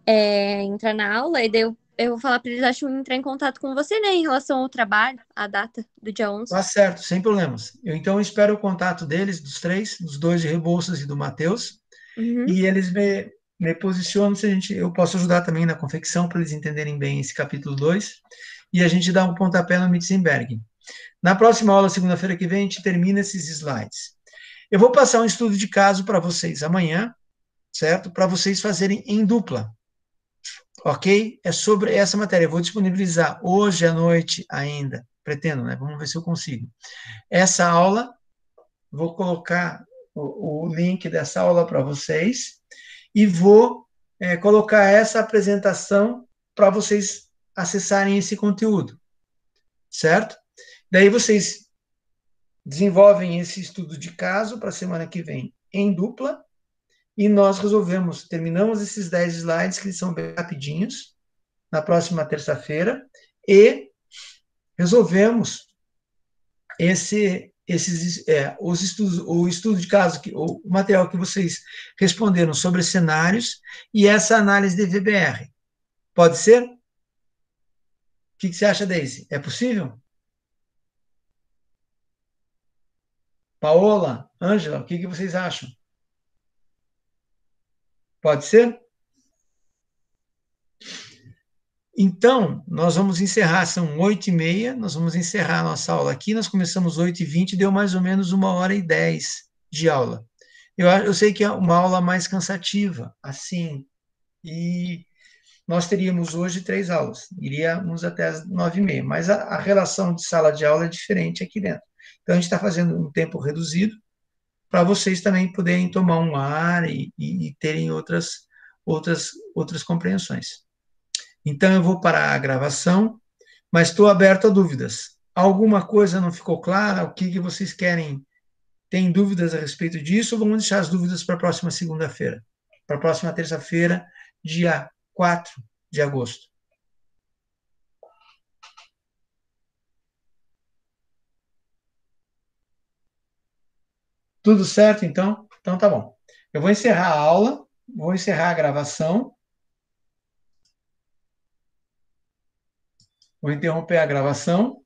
entrar na aula. E daí eu vou falar para eles, acho, entrar em contato com você, né, em relação ao trabalho, a data do dia 11. Tá certo, sem problemas. Eu então espero o contato deles, dos três, dos dois de Rebouças e do Matheus, e eles me posicionam se eu posso ajudar também na confecção, para eles entenderem bem esse capítulo 2, e a gente dá um pontapé no Mitzenberg. Na próxima aula, segunda-feira que vem, a gente termina esses slides. Eu vou passar um estudo de caso para vocês amanhã, certo? Para vocês fazerem em dupla. Ok? É sobre essa matéria. Eu vou disponibilizar hoje à noite ainda. Pretendo, né? Vamos ver se eu consigo. Essa aula, vou colocar o link dessa aula para vocês e vou colocar essa apresentação para vocês acessarem esse conteúdo. Certo? Daí vocês desenvolvem esse estudo de caso para a semana que vem em dupla, e nós terminamos esses 10 slides, que são bem rapidinhos, na próxima terça-feira, e resolvemos os estudos, o estudo de caso, o material que vocês responderam sobre cenários e essa análise de VBR. Pode ser? O que você acha, Daisy? É possível? Paola, Ângela, o que vocês acham? Pode ser? Então, nós vamos encerrar, são 8h30, nós vamos encerrar a nossa aula aqui, nós começamos 8h20, deu mais ou menos 1h10 de aula. Eu sei que é uma aula mais cansativa, assim, e nós teríamos hoje 3 aulas, iríamos até as 9h30, mas a relação de sala de aula é diferente aqui dentro. Então, a gente está fazendo um tempo reduzido, para vocês também poderem tomar um ar e terem outras compreensões. Então, eu vou parar a gravação, mas estou aberto a dúvidas. Alguma coisa não ficou clara? O que vocês querem? Tem dúvidas a respeito disso? Ou vamos deixar as dúvidas para a próxima segunda-feira? Para a próxima terça-feira, dia 4 de agosto. Tudo certo, então? Então, tá bom. Eu vou encerrar a aula, vou encerrar a gravação. Vou interromper a gravação.